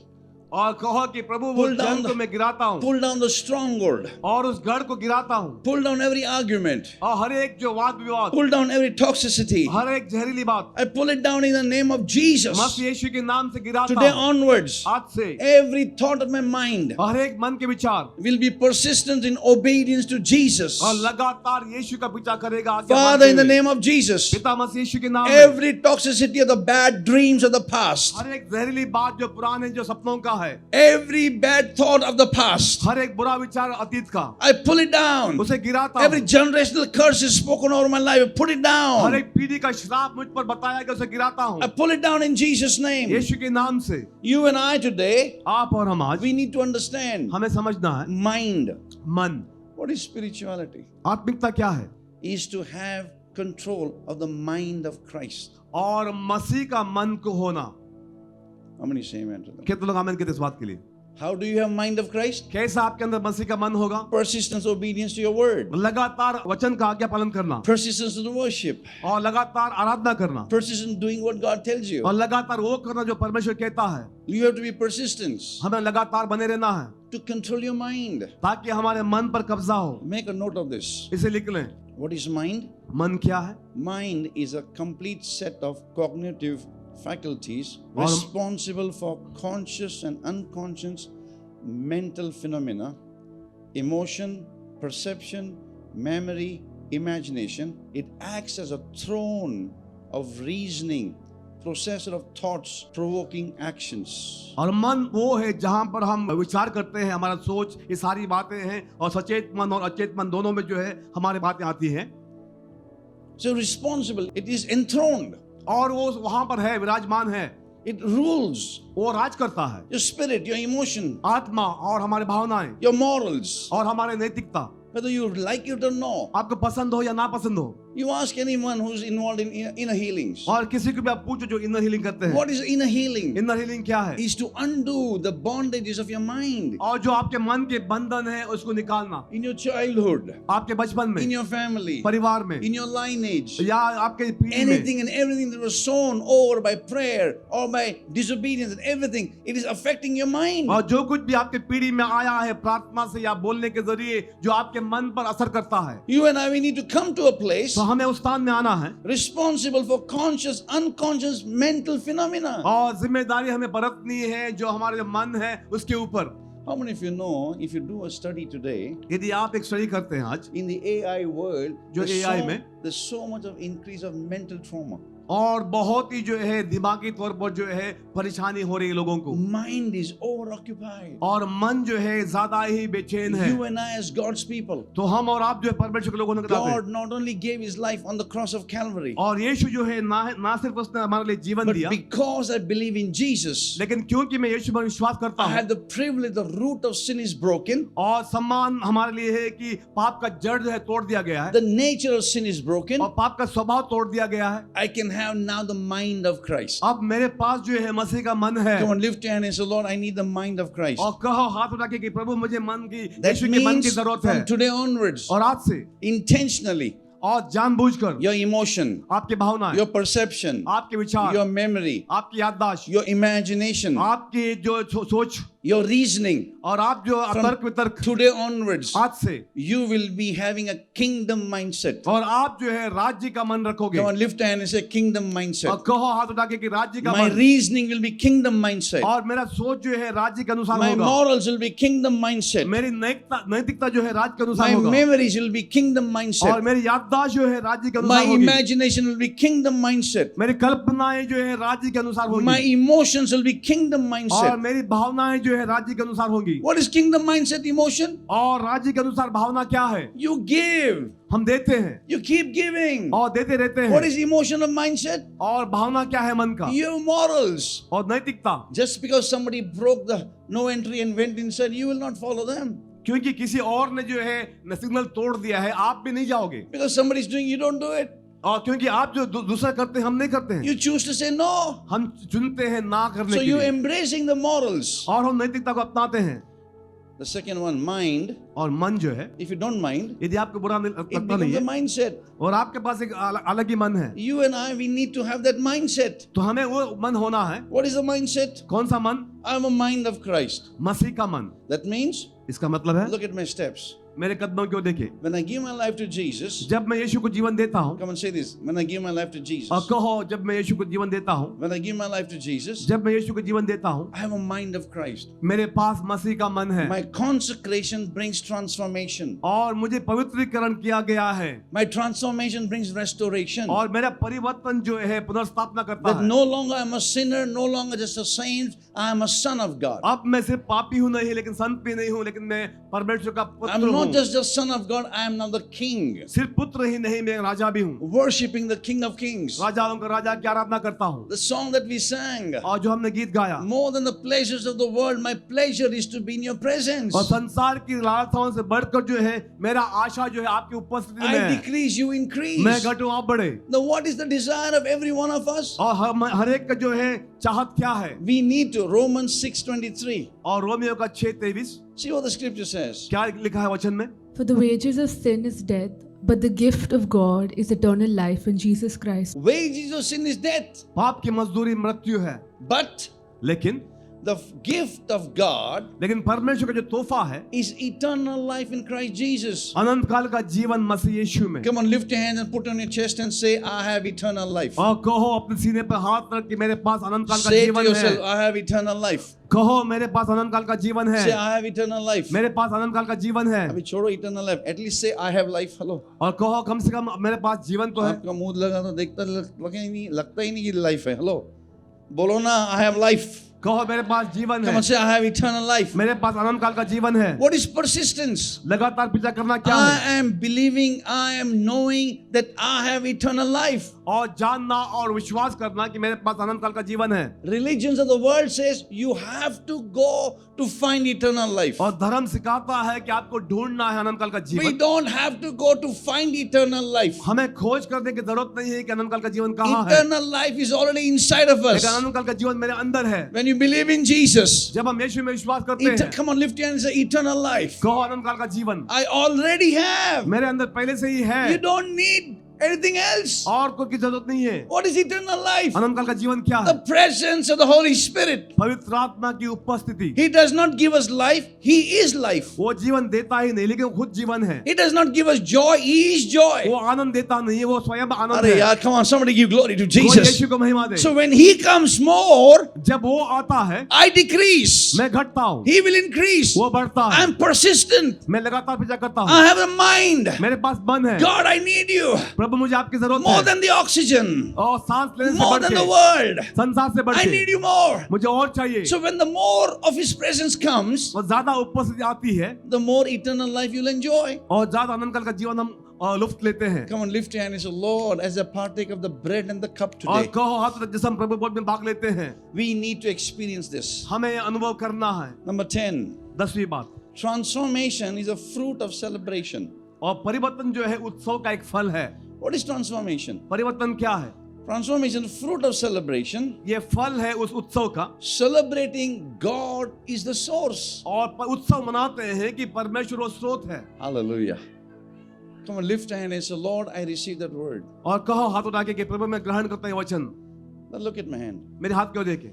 और कहो कि प्रभु वो Pull down जंग को the- मैं गिराता हूँ, Pull down the stronghold. और उस गढ़ को गिराता हूँ, Pull down every argument. और हर एक जो वाद विवाद, Pull down every toxicity. हर एक जहरीली बात I pull it down in the name of Jesus. मसीह यीशु के नाम से गिराता Today हूँ। onwards, आज से every thought of my mind हर एक मन के विचार will be persistent in obedience to Jesus. और लगातार यीशु का पीछा करेगा। आज्ञा Father, मानते in the हुए। name of Jesus, पिता मसीह यीशु के नाम में every toxicity of the bad dreams of the past, हर एक जहरीली बात जो पुराने जो सपनों का है, every bad thought of the past, हर एक बुरा विचार अतीत का, I pull it down. उसे गिराता Every हूँ। generational curse is spoken over my life. I put it her down. एक पीढ़ी का श्राप मुझ पर बताया गया, उसे गिराता हूँ I pull it down in Jesus' name. यीशु के नाम से। You and I today, आप और हम आज we need to understand हमें समझना है, mind. मन, What is spirituality? आत्मिकता क्या है? Is to have control of the mind of Christ. और मसीह का मन को होना। How many say amen to that? कितने लोग आमीन कहते हैं इस बात के लिए? How do you have mind of Christ? कैसा आपके अंदर मसीह का मन होगा? Persistence, obedience to your word. लगातार वचन का आज्ञा पालन करना, Persistence to the worship. और लगातार आराधना करना, Persistence in doing what God tells you. और लगातार वो करना जो परमेश्वर कहता है। You have to be persistent हमें लगातार बने रहना है to control your mind. ताकि हमारे मन पर कब्जा हो। Make a note of this. इसे लिख लें। What is mind? मन क्या है? Mind is a complete set of cognitive, faculties और- responsible for conscious and unconscious mental phenomena, emotion, perception, memory, imagination. It acts as a throne of reasoning, processor of thoughts, provoking actions. और मन वो है जहां पर हम विचार करते हैं, हमारा सोच, ये सारी बातें हैं, और सचेत मन और अचेत मन दोनों में जो है हमारी बातें आती हैं। So responsible, it is enthroned. और वो वहां पर है, विराजमान है, It rules वो राज करता है। your spirit, your emotion, आत्मा और हमारे भावनाएं your morals. और हमारे नैतिकता, Whether you like it or no. आपको पसंद हो या ना पसंद हो। You ask anyone who's involved in inner healings. और किसी को भी आप पूछो जो इनर हीलिंग करते हैं, What is inner healing? Inner healing क्या है? Is to undo the bondages of your mind और जो आपके मन के बंधन है उसको निकालना, in your childhood, आपके बचपन में, in your family, परिवार में, in your lineage. या आपके पीढ़ी में, Anything and everything that was sown over by prayer or by disobedience and everything, it is affecting your mind. और जो कुछ भी आपके पीढ़ी में आया है प्रार्थना से या बोलने के जरिए जो आपके मन पर असर करता है, You and I, we need to come to a place तो हमें उस स्थान में आना है responsible for conscious, unconscious mental phenomena. और जिम्मेदारी हमें बरतनी है जो हमारे जो मन है उसके ऊपर। How many of you know, if you do a study today, यदि आप एक स्टडी करते हैं आज, in the AI world, जो AI में, there's so much of increase of mental trauma. और बहुत ही जो है दिमागी तौर पर जो है परेशानी हो रही है लोगों को, Mind is overoccupied. और मन जो है ज्यादा ही बेचैन है। You and I as God's people, तो हम और आप जो है परमेश्वर के लोगों ने God not only gave His life on the cross of Calvary, और यीशु जो है ना सिर्फ उसने हमारे लिए जीवन but दिया, because I believe in Jesus, लेकिन क्योंकि मैं यीशु पर विश्वास करता I हूँ have the privilege, the root of sin is broken, और सम्मान हमारे लिए है कि पाप का जड़ जो है तोड़ दिया गया है the nature of sin is broken, और पाप का स्वभाव तोड़ दिया गया है। I can have now the mind of Christ. अब मेरे पास जो है मसीह का मन है, Come on, lift your hand and say, Lord, I need the mind of Christ. और कहो हाथ उठा के कि प्रभु मुझे मन की, That यीशु के मन की means जरूरत है। from today onwards, और आज से intentionally, और जानबूझकर your emotion, आपके भावनाएं, your perception, आपके विचार, your memory, आपकी याददाश्त, your imagination, आपकी जो सोच your reasoning, और आप जो तर्क वितर्क, today onwards, आज से you will be having a kingdom mindset. और आप जो है राज्य का मन रखोगे। Come on, lift your hand and say kingdom और mindset. कहो हाथ उठा के कि राज्य का My मन, reasoning will be kingdom mindset. और मेरा सोच जो है राज्य के अनुसार My होगा। morals will be kingdom mindset. मेरी नैतिकता जो है राज्य के अनुसार My होगा, memories will be kingdom और mindset. मेरी याददाश्त जो है राज्य के My अनुसार होगी। imagination will be kingdom mindset. मेरी कल्पनाएं जो है राज्य के अनुसार My होगी, emotions will be kingdom और mindset. मेरी भावनाएं जो है राज्य के अनुसार होगी। What is kingdom mindset emotion? और राज्य के अनुसार भावना क्या है? You give. हम देते हैं You keep giving. और देते रहते What हैं। is emotion of mindset? और भावना क्या है मन का? Your morals. और नैतिकता, Just because somebody broke the no entry and went inside, you will not follow them. क्योंकि किसी और ने जो है सिग्नल तोड़ दिया है, आप भी नहीं जाओगे। Because somebody is doing, you don't do it. और क्योंकि आप जो दूसरा करते हैं हम नहीं करते हैं, You choose to say no. हम चुनते हैं ना करने So के you're लिए, embracing the morals. और हम नैतिकता को अपनाते हैं। The second one, mind. और मन जो है, If you don't mind, यदि आपको बुरा it लगता becomes नहीं a है mindset. और आपके पास एक अलग ही मन है, You and I, we need to have that mindset. तो हमें वो मन होना है। What is the mindset? कौन सा मन? I'm a mind of Christ. मसीह का मन। That means, इसका मतलब है look at my steps. मेरे कदमों को देखे, When I give my life to Jesus, जब मैं यीशु को जीवन देता हूँ, come and say this. When I give my life to और Jesus, कहो जब मैं यीशु को जीवन देता हूँ, when I give my life to Jesus, जब मैं यीशु को जीवन देता हूँ, I have a mind of Christ. मेरे पास मसीह का मन है, My consecration brings transformation. और मुझे पवित्रीकरण किया गया है, My transformation brings restoration. और मेरा परिवर्तन जो है पुनर्स्थापना करता That है। no longer I'm a sinner, no longer just a saint, I am a son of God. अब मैं सिर्फ पापी हूँ नहीं, लेकिन संत भी नहीं हूँ, लेकिन मैं परमेश्वर का पुत्र I'm not हूँ। just the son of God, I am now the king. सिर्फ पुत्र ही नहीं, मैं राजा भी हूँ। Worshipping the King of Kings. राजाओं का राजा की आराधना करता हूँ। The song that we sang. और जो हमने गीत गाया, More than the pleasures of the world, my pleasure is to be in your presence. और संसार की लालसाओं से बढ़कर जो है मेरा आशा जो है आपकी उपस्थिति में I है। decrease, you increase. मैं घटूं आप बढ़े। Now, what is the desire of every one of us? और हर एक का जो है चाहत क्या है? We need to. Romans 6:23. और रोमियो का 6:23 See what the scripture says. क्या लिखा है वचन में? For the wages of sin is death, but the gift of God is eternal life in Jesus Christ. Wages of sin is death. पाप की मजदूरी मृत्यु है, But लेकिन The gift of God लेकिन परमेश्वर का जो तोहफा है is eternal life in Christ Jesus. अनंत काल का जीवन मसीह यीशु में। Come on, lift your hands and put on your chest and say, I have eternal life. और कहो अपने सीने पर हाथ रख कि मेरे पास अनंत काल का Say to जीवन है। yourself, I have eternal life. कहो मेरे पास अनंत काल का जीवन है। Say, I have eternal life. मेरे पास अनंत काल का जीवन है। अभी छोड़ो eternal life. At least say, I have life. Hello. और कहो कम से कम मेरे पास जीवन तो है। आपका मुंह लगा तो लगता ही नहीं कि लाइफ है। हेलो, बोलो ना, I have life. कहो मेरे पास जीवन Come है। on, say, I have eternal life. मेरे पास अनंत काल का जीवन है। What is persistence? लगातार पीछा करना क्या I है? am believing, I am knowing that I have eternal life. और जानना और विश्वास करना कि मेरे पास अनंत काल का जीवन है। Religions of the world says you have to go to find eternal life. और धर्म सिखाता है कि आपको ढूंढना है अनंत काल का We जीवन। don't have to go to find eternal life. हमें खोज करने की जरूरत नहीं है कि अनंत काल का जीवन कहाँ है। Eternal life is already inside of us. लेकिन अनंत काल का जीवन मेरे अंदर है। When you believe in Jesus, जब हम यीशु में विश्वास करते हैं, come on, lift your hands and say, eternal life. कहो अनंत काल का जीवन I already have. मेरे अंदर पहले से ही है। You don't need anything else. और कोई की जरूरत नहीं है। What is eternal life? अनंत काल का जीवन क्या The है? presence of the Holy Spirit. पवित्र आत्मा की उपस्थिति। He does not give us life, He is life. वो जीवन देता ही नहीं लेकिन वो खुद जीवन है। He does not give us joy, He is joy. वो आनंद देता नहीं है, वो स्वयं आनंद अरे है। यार, come on, somebody give glory to कोई Jesus. यीशु को महिमा दे। So when He comes more, जब वो आता है I decrease. मैं घटता हूँ, He will increase. वो बढ़ता है। I'm persistent. मैं लगातार पीछा करता I हूँ। have a mind. मेरे पास मन है। God, I need you. प्रभु मुझे आपकी जरूरत More है। than the oxygen. और सांस लेने से More बढ़ than the के, world. संसार से बढ़ I need के you more. मुझे और चाहिए। So when the more of His presence comes, और ज्यादा उपस्थिति आती है the more eternal life you'll enjoy. और ज्यादा आनंद काल का जीवन हम लुफ्त लेते हैं। Come on, lift your hand and say, Lord, as I partake of the bread and the cup और today, कहो हाथ जैसे हम प्रभु बोल में भाग लेते हैं, we need to experience this. हमें ये अनुभव करना है। Number 10, 10वीं बात, transformation is a fruit of celebration. और परिवर्तन जो है उत्सव का एक फल है। What is transformation? परिवर्तन क्या है? Transformation, fruit of celebration. ये फल है उस उत्सव का। Celebrating God is the source. और उत्सव मनाते हैं कि परमेश्वर वो स्रोत है। Hallelujah. Come on, lift your hand and say, Lord, I receive that word. और कहो हाथ उठा के कि प्रभु मैं ग्रहण करता हूं वचन। Now look at my hand. मेरे हाथ क्यों देखे?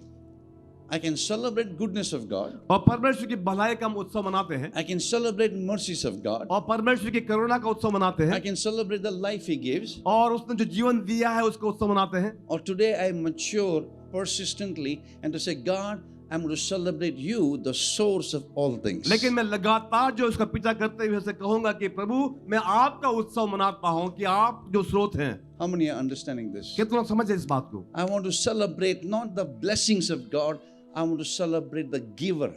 I can celebrate goodness of God. और परमेश्वर की भलाई का हम उत्सव मनाते हैं। I can celebrate mercies of God. और परमेश्वर की करुणा का उत्सव मनाते I हैं। can celebrate the life He gives. और उसने जो जीवन दिया है उसका उत्सव मनाते हैं। Or today I mature persistently and to say, God, I'm going to celebrate you, the source of all things. लेकिन मैं लगातार जो उसका पीछा करते हुए से कहूंगा कि प्रभु मैं आपका उत्सव मनाता हूं कि आप जो स्रोत हैं। How many are understanding this? कितना समझ है इस बात को? I want to celebrate not the blessings of God, I want to celebrate the giver.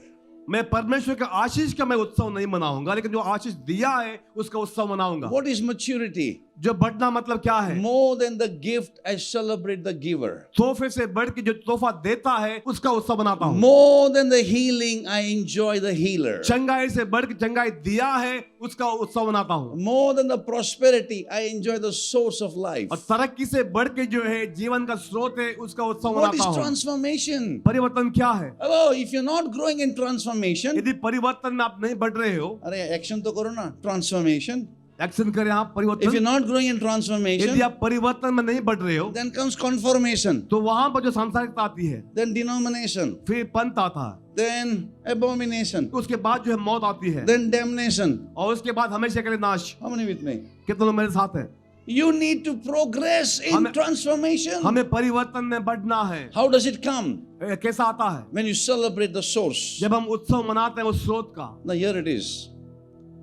मैं परमेश्वर के आशीष का मैं उत्सव नहीं मनाऊंगा लेकिन जो आशीष दिया है उसका उत्सव मनाऊंगा। What is maturity? जो बढ़ना मतलब क्या है? More than the gift, I celebrate the giver. तोहफे से बढ़ के जो तोहफा देता है उसका उत्सव मनाता हूँ। More than the healing, I enjoy the healer. चंगाई से बढ़ के चंगाई दिया है उसका उत्सव मनाता हूँ। More than the prosperity, I enjoy the source of life. और तरक्की से बढ़ के जो है जीवन का स्रोत है उसका उत्सव What is मनाता हूँ। transformation? परिवर्तन क्या है? Hello, if you're not growing in transformation, यदि परिवर्तन में आप नहीं बढ़ रहे हो, अरे एक्शन तो करो ना, transformation. एक्शन करें आप If परिवर्तन। you're not growing in यदि transformation, आप परिवर्तन में नहीं बढ़ रहे हो then comes conformation, तो वहां पर जो सांसारिकता आती है, then denomination, फिर पंथ आता है, then abomination, उसके बाद जो है मौत आती है, then damnation. और उसके बाद हमेशा के लिए नाश। How many with me? कितने लोग मेरे साथ हैं? You need to progress in हमें- transformation. हमें परिवर्तन में बढ़ना है। How does it come? कैसा आता है? When you celebrate the source. जब हम उत्सव मनाते हैं उस स्रोत का। Now here it is.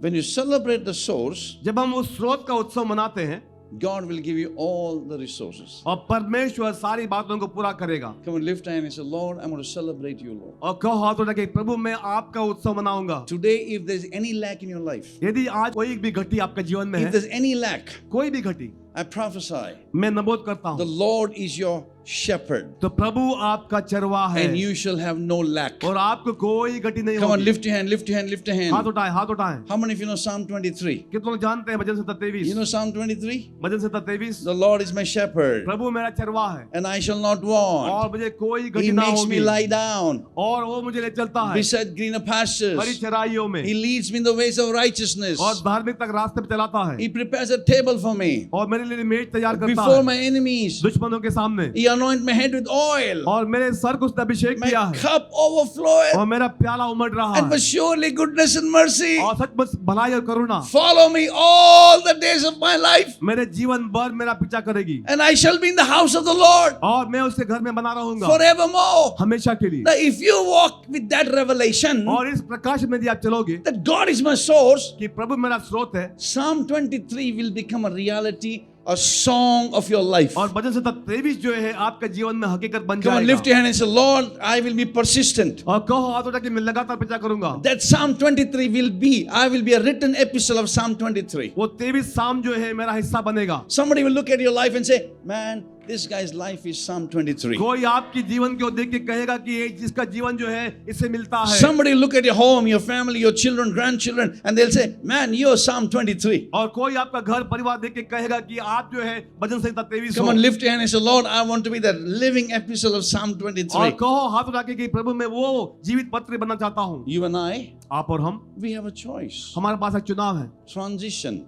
When you celebrate the source, जब हम उस स्रोत का उत्सव मनाते हैं God will give you all the resources. और परमेश्वर सारी बातों को पूरा करेगा। Come on, lift your hand and say, Lord, I'm going to celebrate you, Lord. और कहो हाथ उठा के प्रभु मैं आपका उत्सव मनाऊंगा। Today, if there's any lack in your life, यदि आज कोई भी घटी आपके जीवन में if है, there's any lack, कोई भी घटी, I prophesy, मैं नबूद करता the हूँ Lord is your shepherd, तो प्रभु आपका चरवा है and you shall have no lack. और आपको कोई घटी नहीं Come on, होगी। lift your hand, lift your hand, lift your हाथ hand. उठाए, हाथ उठाए। How many of you know Psalm 23? कितने लोग जानते हैं भजन संहिता 23? You know Psalm 23? Bhajan Samhita 23, The Lord is my shepherd, प्रभु मेरा चरवा है and I shall not want. और मुझे कोई He घटी ना makes me होगी lie down और वो मुझे ले चलता है beside greener हरी pastures. चराइयों में He leads me in the ways of righteousness. और धार्मिक तक रास्ते पे चलाता है He prepares a table for me और मेरे लिए मेज तैयार करता before है my enemies. दुश्मनों के सामने, He anointed my head with oil. और मेरे सर को उसने अभिषेक My किया है, cup overfloweth. और मेरा प्याला उमड़ रहा And for है, surely goodness and mercy और सचमुच भलाई और करुणा follow me all the days of my life. मेरे जीवन भर मेरा पीछा करेगी, And I shall be in the house of the Lord और मैं उसके घर में बना रहूंगा forevermore. हमेशा के लिए। Now, if you walk with that revelation और इस प्रकाश में यदि आप चलोगे that God is my source, कि प्रभु मेरा स्रोत है, Psalm 23 will become a reality, a song of your life. और भजन संहिता 23 जो है आपके जीवन में हकीकत बन Come on, lift जाएगा। your hand and say, Lord, I will be persistent. और कहो हाथ उठा कि मैं लगातार पीछा करूंगा। That Psalm 23 I will be a written epistle of Psalm 23. वो 23 साम जो है मेरा हिस्सा बनेगा। Somebody will look at your life and say, man, this guy's life is Psalm 23. कोई आपकी जीवन को देख के कहेगा कि ये जिसका जीवन जो है इससे मिलता है। Somebody will look at your home, your family, your children, grandchildren, and they'll say, man, you're Psalm 23. और कोई आपका घर परिवार देख के कहेगा कि आप जो है भजन संहिता 23 Come हो। on, lift your hand and say, Lord, I want to be that living epistle of Psalm और 23. कहो हाथ उठा के कि प्रभु मैं वो जीवित पत्र बनना चाहता हूँ। You and I, आप और हम, we have a choice. हमारे पास एक चुनाव है, Transition.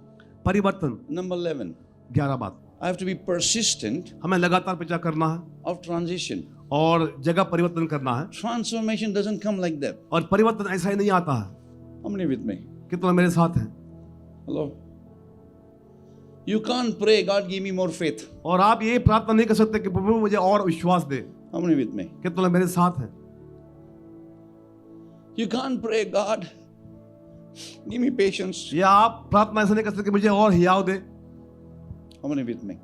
परिवर्तन। Number 11. 11 बात, I have to be persistent हमें लगातार पीछा करना है of transition. और जगह परिवर्तन करना है, Transformation doesn't come like that. और परिवर्तन ऐसा ही नहीं आता है। How many with me? कितना मेरे साथ है? Hello? You can't pray, God give me more faith. और आप ये प्रार्थना नहीं कर सकते कि प्रभु मुझे और विश्वास दे। How many with me? कितना मेरे साथ है? You can't pray, God, give me patience. या आप प्रार्थना ऐसा नहीं कर सकते कि मुझे और हियाव दे। How many with me?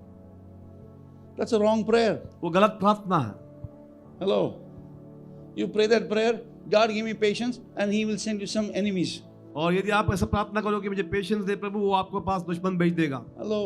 That's a wrong prayer. वो गलत प्रार्थना है। Hello? You pray that prayer, God give me patience, and He will send you some enemies. और यदि आप ऐसा प्रार्थना करो कि मुझे पेशेंस दे प्रभु, वो आपको पास दुश्मन भेज देगा। Hello?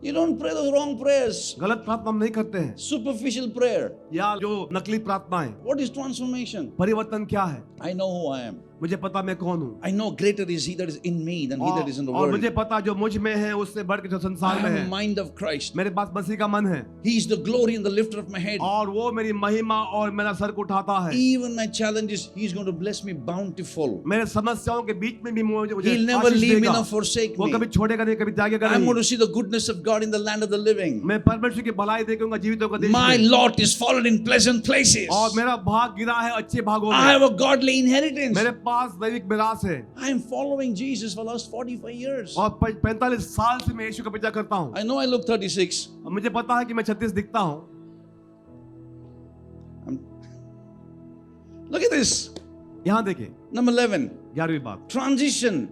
You don't pray those wrong prayers. गलत प्रार्थना हम नहीं करते हैं, Superficial prayer. या जो नकली प्रार्थनाएं। What is transformation? परिवर्तन क्या है? I know who I am. मुझे पता मैं कौन हूँ, I know greater is He that is in me than He that is in the और world. मुझे पता जो मुझ में है उससे बढ़ के जो I संसार में have है। the mind of Christ. मेरे पास मसीह का मन है, He is the glory and the lifter of my head. और वो मेरी महिमा और मेरा सर को उठाता है। Even my challenges, He's going to bless me bountiful. मेरे समस्याओं के बीच में भी मुझे He'll never आशीष leave me देगा। nor forsake वो me. कभी छोड़ेगा नहीं, कभी त्यागेगा I'm going नहीं। to see the goodness of God in the land of the living. मैं परमेश्वर की भलाई देखूंगा जीवितों का देश My में। lot is fallen in pleasant places. और मेरा भाग गिरा है अच्छे भागों I में। have a godly inheritance. मेरे पास दैविक मिरास है, I am following Jesus for the last 45 years. और 45 साल से मैं यीशु का पीछा करता हूँ। I know I look 36. और मुझे पता है कि मैं 36 दिखता हूँ। Look at this. यहाँ देखिए, Number 11. 11वीं बात, Transition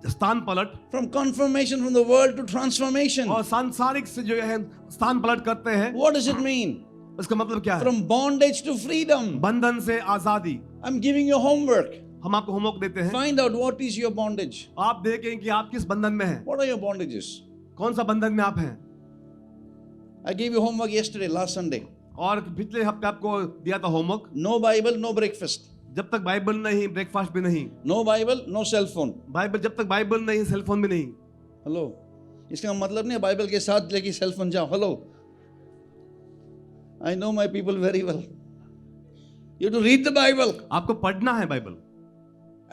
स्थान पलट, from confirmation from the world to transformation. और सांसारिक से जो है स्थान पलट करते हैं। What does it mean? उसका मतलब क्या है? From bondage to freedom. बंधन से आजादी। I'm giving you homework. हम आपको होमवर्क देते हैं, Find out what is your bondage. आप देखें कि आप किस बंधन में हैं, What are your bondages? कौन सा बंधन में आप हैं। I gave you homework yesterday, last Sunday. और पिछले हफ्ते आपको दिया था homework, No Bible, no breakfast. जब तक बाइबल नहीं ब्रेकफास्ट भी नहीं, No Bible, no cell phone. Bible जब तक बाइबल नहीं सेलफोन भी नहीं। हेलो, इसका मतलब नहीं बाइबल के साथ लेके सेल फोन जाओ। Hello, I know my people very well. You to read the Bible आपको पढ़ना है बाइबल।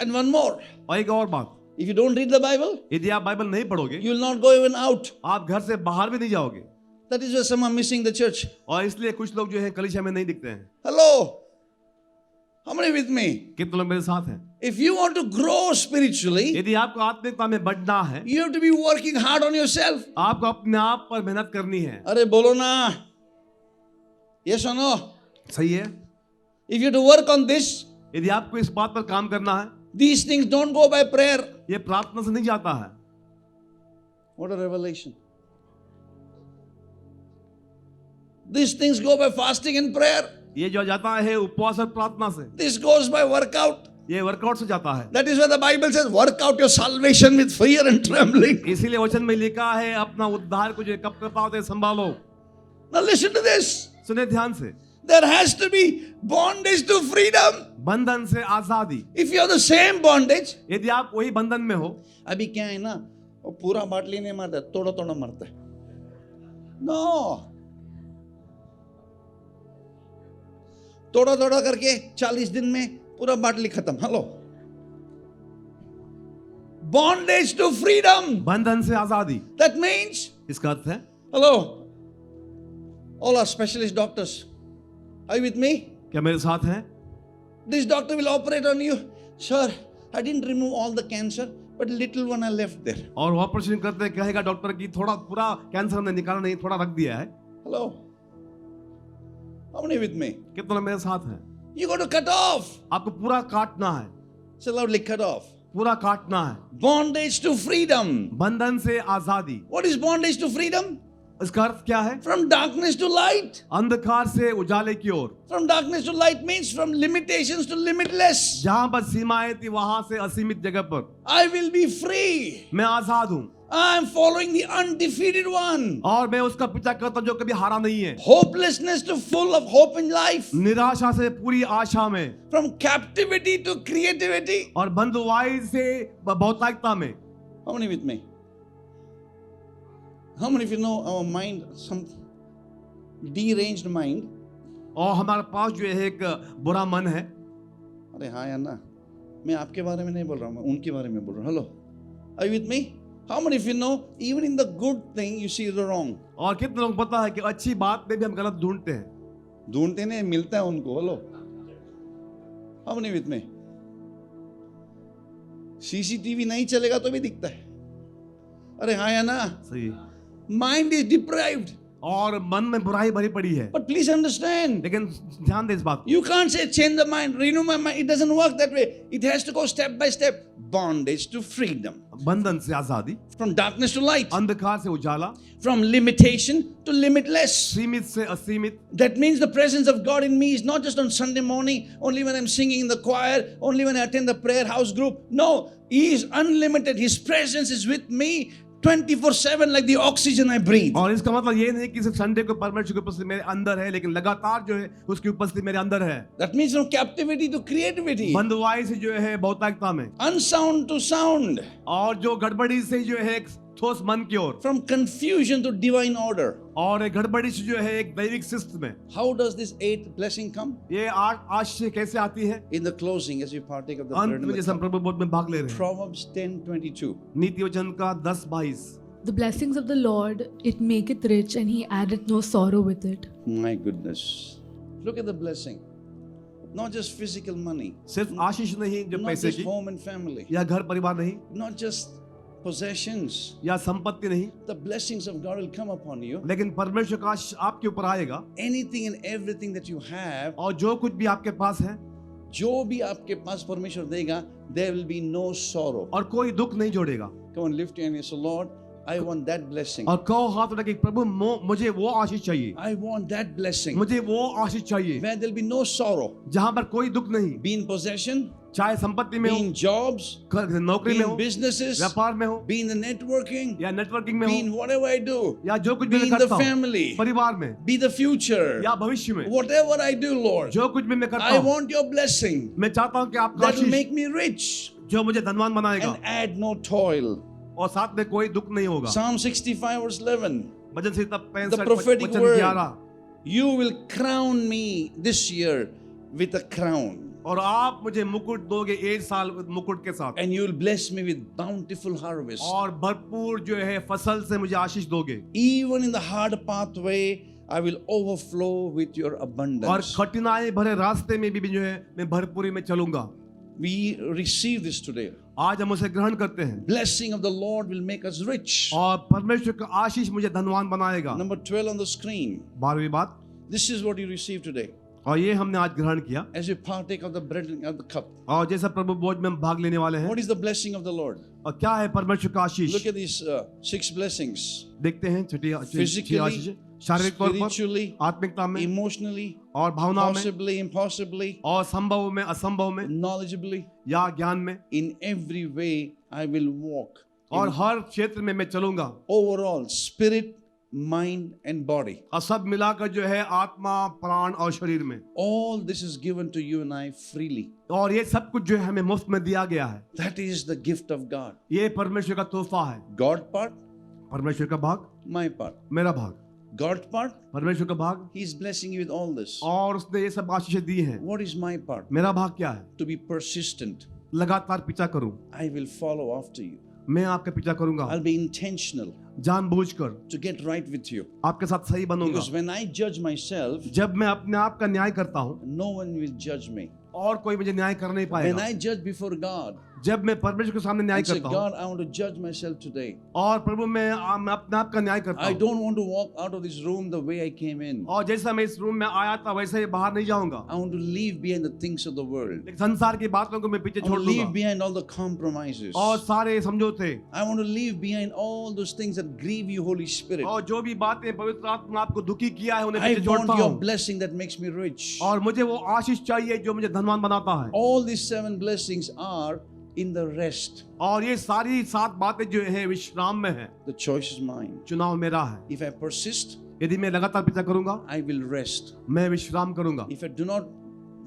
एंड वन मोर, और एक और बात, if you don't read the Bible यदि आप बाइबल नहीं पढ़ोगे, you will not go even out. आप घर से बाहर भी नहीं जाओगे। That is why some are missing the church. और इसलिए कुछ लोग जो है कलीसिया में नहीं दिखते हैं। Hello, how many with me? कितने लोग मेरे साथ हैं? If you want to grow spiritually, यदि आपको आत्मिकता में बढ़ना है, you have to be working hard on yourself. आपको अपने आप पर मेहनत करनी है। अरे बोलो ना, यस और नो? सही है। If you to work on this, यदि आपको इस बात पर काम करना है, these things don't go by prayer. ये प्रार्थना से नहीं जाता है। What a revelation. These things go by fasting and prayer. ये जो जाता है उपवास और प्रार्थना से, This goes by workout. ये वर्कआउट से जाता है। That is why the Bible says, work out your salvation with fear and trembling. इसीलिए वचन में लिखा है अपना उद्धार को जो कब करता होते संभालो। Now listen to this. सुने ध्यान से, There has to be bondage to freedom. बंधन से आजादी। If you have the same bondage, यदि आप वही बंधन में हो, अभी क्या है ना, वो पूरा बाटली नहीं मारता, थोड़ा थोड़ा मारता है। No. थोड़ा थोड़ा करके 40 दिन में पूरा बाटली खत्म। Hello, bondage to freedom. बंधन से आजादी। That means, इसका अर्थ है, hello, all our specialist doctors, are you with me? क्या मेरे साथ हैं? This doctor will operate on you. Sir, I didn't remove all the cancer, but little one I left there. और ऑपरेशन करते कहेगा doctor की थोड़ा पूरा कैंसर हमने निकाला नहीं, थोड़ा रख दिया है। Hello? How many with me? कितने मेरे साथ हैं? You got to cut off. आपको पूरा काटना है, Say loudly, cut off. पूरा काटना है। Bondage to freedom. बंधन से आजादी। What is bondage to freedom? इसका अर्थ क्या है? From darkness to light. अंधकार से उजाले की ओर। From darkness to light means from limitations to limitless. जहां पर सीमाएं थी वहां से असीमित जगह पर I will be free. मैं आजाद हूं I am following the undefeated one. और मैं उसका पीछा करता हूं जो कभी हारा नहीं है। Hopelessness to full of hope in life. निराशा से पूरी आशा में From captivity to creativity. और बंधुआई से बहुतायकता में। How many with me? How many of you know our mind, some deranged mind? और हमारे पास जो है एक बुरा मन है। अरे हाँ यार ना, मैं आपके बारे में नहीं बोल रहा हूँ, मैं उनके बारे में बोल रहा हूँ। Hello, are you with me? How many of you know even in the good thing you see the wrong? और कितने लोग पता है कि अच्छी बात में भी हम गलत ढूंढते हैं। ढूंढते नहीं, मिलता है उनको। Hello, how many with me? CCTV नहीं चलेगा तो भी दिखता है। अरे हाँ यार ना, सही। mind is deprived. और मन में बुराई भरी पड़ी है। But please understand, लेकिन ध्यान दे इस बात को। you can't say change the mind, renew my mind. It doesn't work that way. It has to go step by step. Bondage to freedom. बंधन से आजादी, From darkness to light. अंधकार से उजाला, From limitation to limitless. सीमित से असीमित। That means the presence of God in me is not just on Sunday morning, only when I'm singing in the choir, only when I attend the prayer house group. No, He is unlimited. His presence is with me 24/7 like the oxygen I breathe. और इसका मतलब ये नहीं कि सिर्फ Sunday को परमेश्वर की उपस्थिति मेरे अंदर है, लेकिन लगातार जो है उसकी उपस्थिति मेरे अंदर है। That means from captivity to creativity. बंधुआई से जो है बहुतायकता में, Unsound to sound. और जो गड़बड़ी से जो है एक ठोस मन की ओर, From confusion to divine order. और एक गड़बड़ी से जो है एक दैविक शिस्त में। How does this eighth blessing come? ये आशीष कैसे आती है? In the closing, as we partake of the bread अंत and में the जैसे हम cup. प्रभु बोध में भाग ले रहे हैं। Proverbs 10:22. नीति वचन का 10:22। The blessings of the Lord, it maketh rich, and he addeth no sorrow with it. My goodness. Look at the blessing. Not just physical money. सिर्फ आशीष नहीं जो Not पैसे just की home and family. या घर परिवार नहीं Not just possessions. या संपत्ति नहीं, The blessings of God will come upon you. लेकिन परमेश्वर का आशीष आपके ऊपर आएगा। Anything and everything that you have, और जो कुछ भी आपके पास है जो भी आपके पास परमेश्वर देगा, there will be no sorrow. और कोई दुख नहीं जोड़ेगा। Come on, lift your hand and say, Lord, I want that blessing. और कहो हाथ उठा के प्रभु मुझे वो आशीष चाहिए, I want that blessing. मुझे वो आशीष चाहिए Where there will be no sorrow. जहां पर कोई दुख नहीं, Be in possession, चाहे संपत्ति में be हो, in jobs, नौकरी be में in हो, businesses, व्यापार में हो, be in the networking, या नेटवर्किंग में be in हो, whatever I do, या जो कुछ भी be मैं in the करता हूँ family, परिवार में be the future, या भविष्य में, whatever I do, Lord, जो कुछ भी मैं करता I हूँ want your blessing मैं चाहता हूँ कि आपका that will Ashish make me rich जो मुझे धनवान बनाएगा and add no toil. और साथ में कोई दुख नहीं होगा। Psalm 65 verse 11. Bhajan Samhita The 65 prophetic वचन word. 11। You will crown me this year with a crown, और आप मुझे मुकुट दोगे एक साल मुकुट के साथ, and you will bless me with bountiful harvest. और भरपूर जो है फसल से मुझे आशीष दोगे, Even in the hard pathway, I will overflow with your और abundance. कठिनाई भरे रास्ते में भी जो है मैं भरपूरी में चलूंगा। We receive this today. आज हम उसे ग्रहण करते हैं, Blessing of the Lord will make us rich. और परमेश्वर का आशीष मुझे धनवान बनाएगा। Number 12 on the screen. 12वीं बात, This is what you receive today और ये हमने आज ग्रहण किया, as you partake of the bread and of the cup. और जैसा प्रभु भोज में हम भाग लेने वाले हैं। What is the blessing of the Lord? और क्या है परमेश्वर का आशीष? Look at these 6 blessings. देखते हैं छठी Physically, आशीष, शारीरिक तौर पर, spiritually, आत्मिकता में emotionally, और भावनाओं में, possibly, impossibly, और संभव में असंभव में, knowledgeably. या ज्ञान में, In every way, I will walk. और In हर क्षेत्र में मैं चलूंगा। overall, spirit, mind, and body. और सब मिलाकर जो है आत्मा, प्राण और शरीर में, All this is given to you and I freely. और ये सब कुछ जो है हमें मुफ्त में दिया गया है। That is the gift of God. ये परमेश्वर का तोहफा है। God part, परमेश्वर का भाग, my part. मेरा भाग, God part, परमेश्वर का भाग, He is blessing you with all this. और उसने ये सब आशीषें दी हैं। What is my part? मेरा भाग क्या है? To be persistent, लगातार पीछा करूं, I will follow after you. मैं आपका पीछा करूंगा I'll be intentional जानबूझकर, to get right with you. आपके साथ सही बनूंगा। Because when I judge myself, जब मैं अपने आप का न्याय करता हूं, no one will judge me. और कोई मुझे न्याय कर नहीं When पाएगा। I judge before God, जब मैं परमेश्वर के सामने न्याय I say, करता हूं, God, I want to judge myself today. और प्रभु मैं अपने आप का न्याय करता I हूं, don't want to walk out of this room the way I came in. और जैसा मैं इस रूम में आया था वैसे ही बाहर नहीं जाऊंगा। I want to leave behind the things of the world. लेकिन संसार की बातों को मैं पीछे I छोड़ want to leave दूंगा, behind all the compromises. और सारे समझौते I want to leave behind all those things that grieve you, Holy Spirit. और जो भी बातें पवित्र आत्मा आपको दुखी किया है उन्हें I पीछे want छोड़ता your हूं, blessing that makes me rich. और मुझे वो आशीष चाहिए जो मुझे धनवान बनाता है। All these 7 blessings are in the rest. और ये सारी 7 बातें जो है विश्राम में है। The choice is mine. चुनाव मेरा है। If I persist, यदि मैं लगातार पीछा करूंगा, I will rest. मैं विश्राम करूंगा। If I do not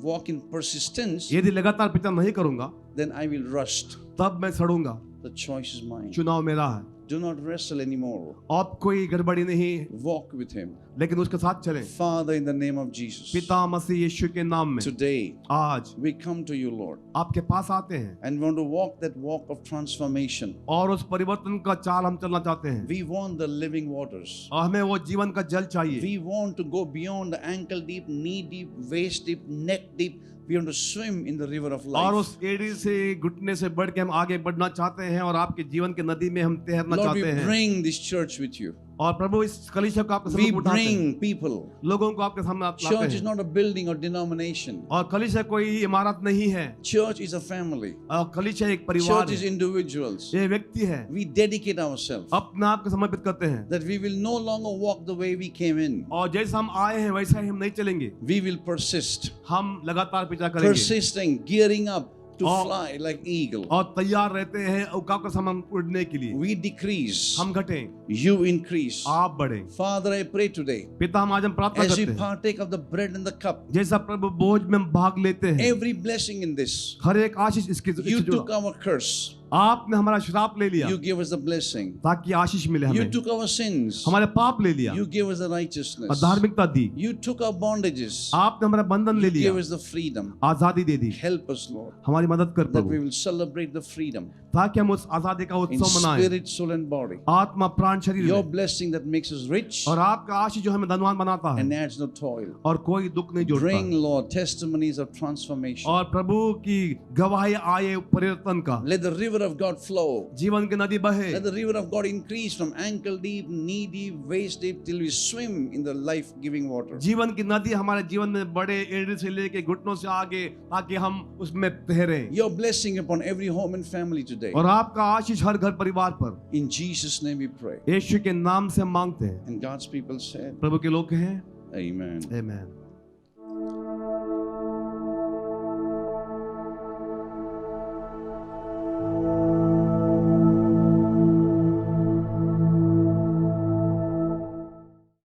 walk in persistence, यदि लगातार पीछा नहीं करूंगा, then I will rust. तब मैं सड़ूंगा। The choice is mine. चुनाव मेरा है। Do not wrestle anymore. अब कोई गड़बड़ी नहीं, Walk with Him. लेकिन उसके साथ चलें। Father, in the name of Jesus, पिता मसीह यीशु के नाम में today आज we come to you, Lord, आपके पास आते हैं, and want to walk that walk of transformation. और उस परिवर्तन का चाल हम चलना चाहते हैं। We want the living waters. और हमें वो जीवन का जल चाहिए। We want to go beyond the ankle deep, knee deep, waist deep, neck deep. We want to swim in the river of और life. उस एड़ी से घुटने से बढ़ के हम आगे बढ़ना चाहते हैं, और आपके जीवन के नदी में हम तैरना Lord, we चाहते हैं। bring this church with you. और प्रभु इस कलीसिया को आपके We सामने उठाते हैं, bring people. लोगों को आपके सामने लाते Church is हैं। not a building or denomination. और कलीसिया कोई इमारत नहीं है, Church is a family. और कलीसिया एक परिवार Church is है, individuals. ये व्यक्ति है। We dedicate ourselves अपने आप को समर्पित करते हैं, that we will no longer walk the way we came in. और जैसे हम आए हैं वैसा ही हम नहीं चलेंगे। We will persist. हम लगातार पीछा करेंगे, Persisting, gearing up to Oh. fly like eagle. और तैयार रहते हैं अवकाश का समान उड़ने के लिए। We decrease. हम घटें, You increase. आप बढ़ें। Father, I pray today, पिता हम आज हम प्रार्थना as we करते हैं, partake of the bread and the cup, जैसा प्रभु भोज में हम भाग लेते हैं, every blessing in this, हर एक आशीष इसके you इससे took जुड़ा। our curse. आपने हमारा श्राप ले लिया You gave us the blessing. ताकि आशीष मिले You हमें, took our sins. हमारे पाप ले लिया You gave us the और righteousness. धार्मिकता दी। You took our bondages. आपने हमारा बंधन ले You लिया, gave us the freedom. आजादी दे दी। Help us, Lord, हमारी मदद कर that we Prabhu, will celebrate the freedom ताकि हम उस आजादी का in उत्सव मनाएं। spirit, soul, and body. आत्मा प्राण शरीर Your में, blessing that makes us rich और आपका आशीष जो हमें धनवान बनाता है, and adds no toil. और कोई दुख नहीं जोड़ता। Bring, Lord, testimonies of transformation. और प्रभु की गवाही आए परिवर्तन का, Let the river of God flow. जीवन की नदी बहे, Let the river of God increase from ankle deep, knee deep, waist deep till we swim in the life-giving water. जीवन की नदी हमारे जीवन में बड़े एड़ी से लेके घुटनों से आगे, ताकि हम उसमें तैरें। Your blessing upon every home and family today. और आपका आशीष हर घर परिवार पर, In Jesus' name we pray. यीशु के नाम से हम मांगते हैं। And God's people said, प्रभु के लोग हैं, Amen. आमेन।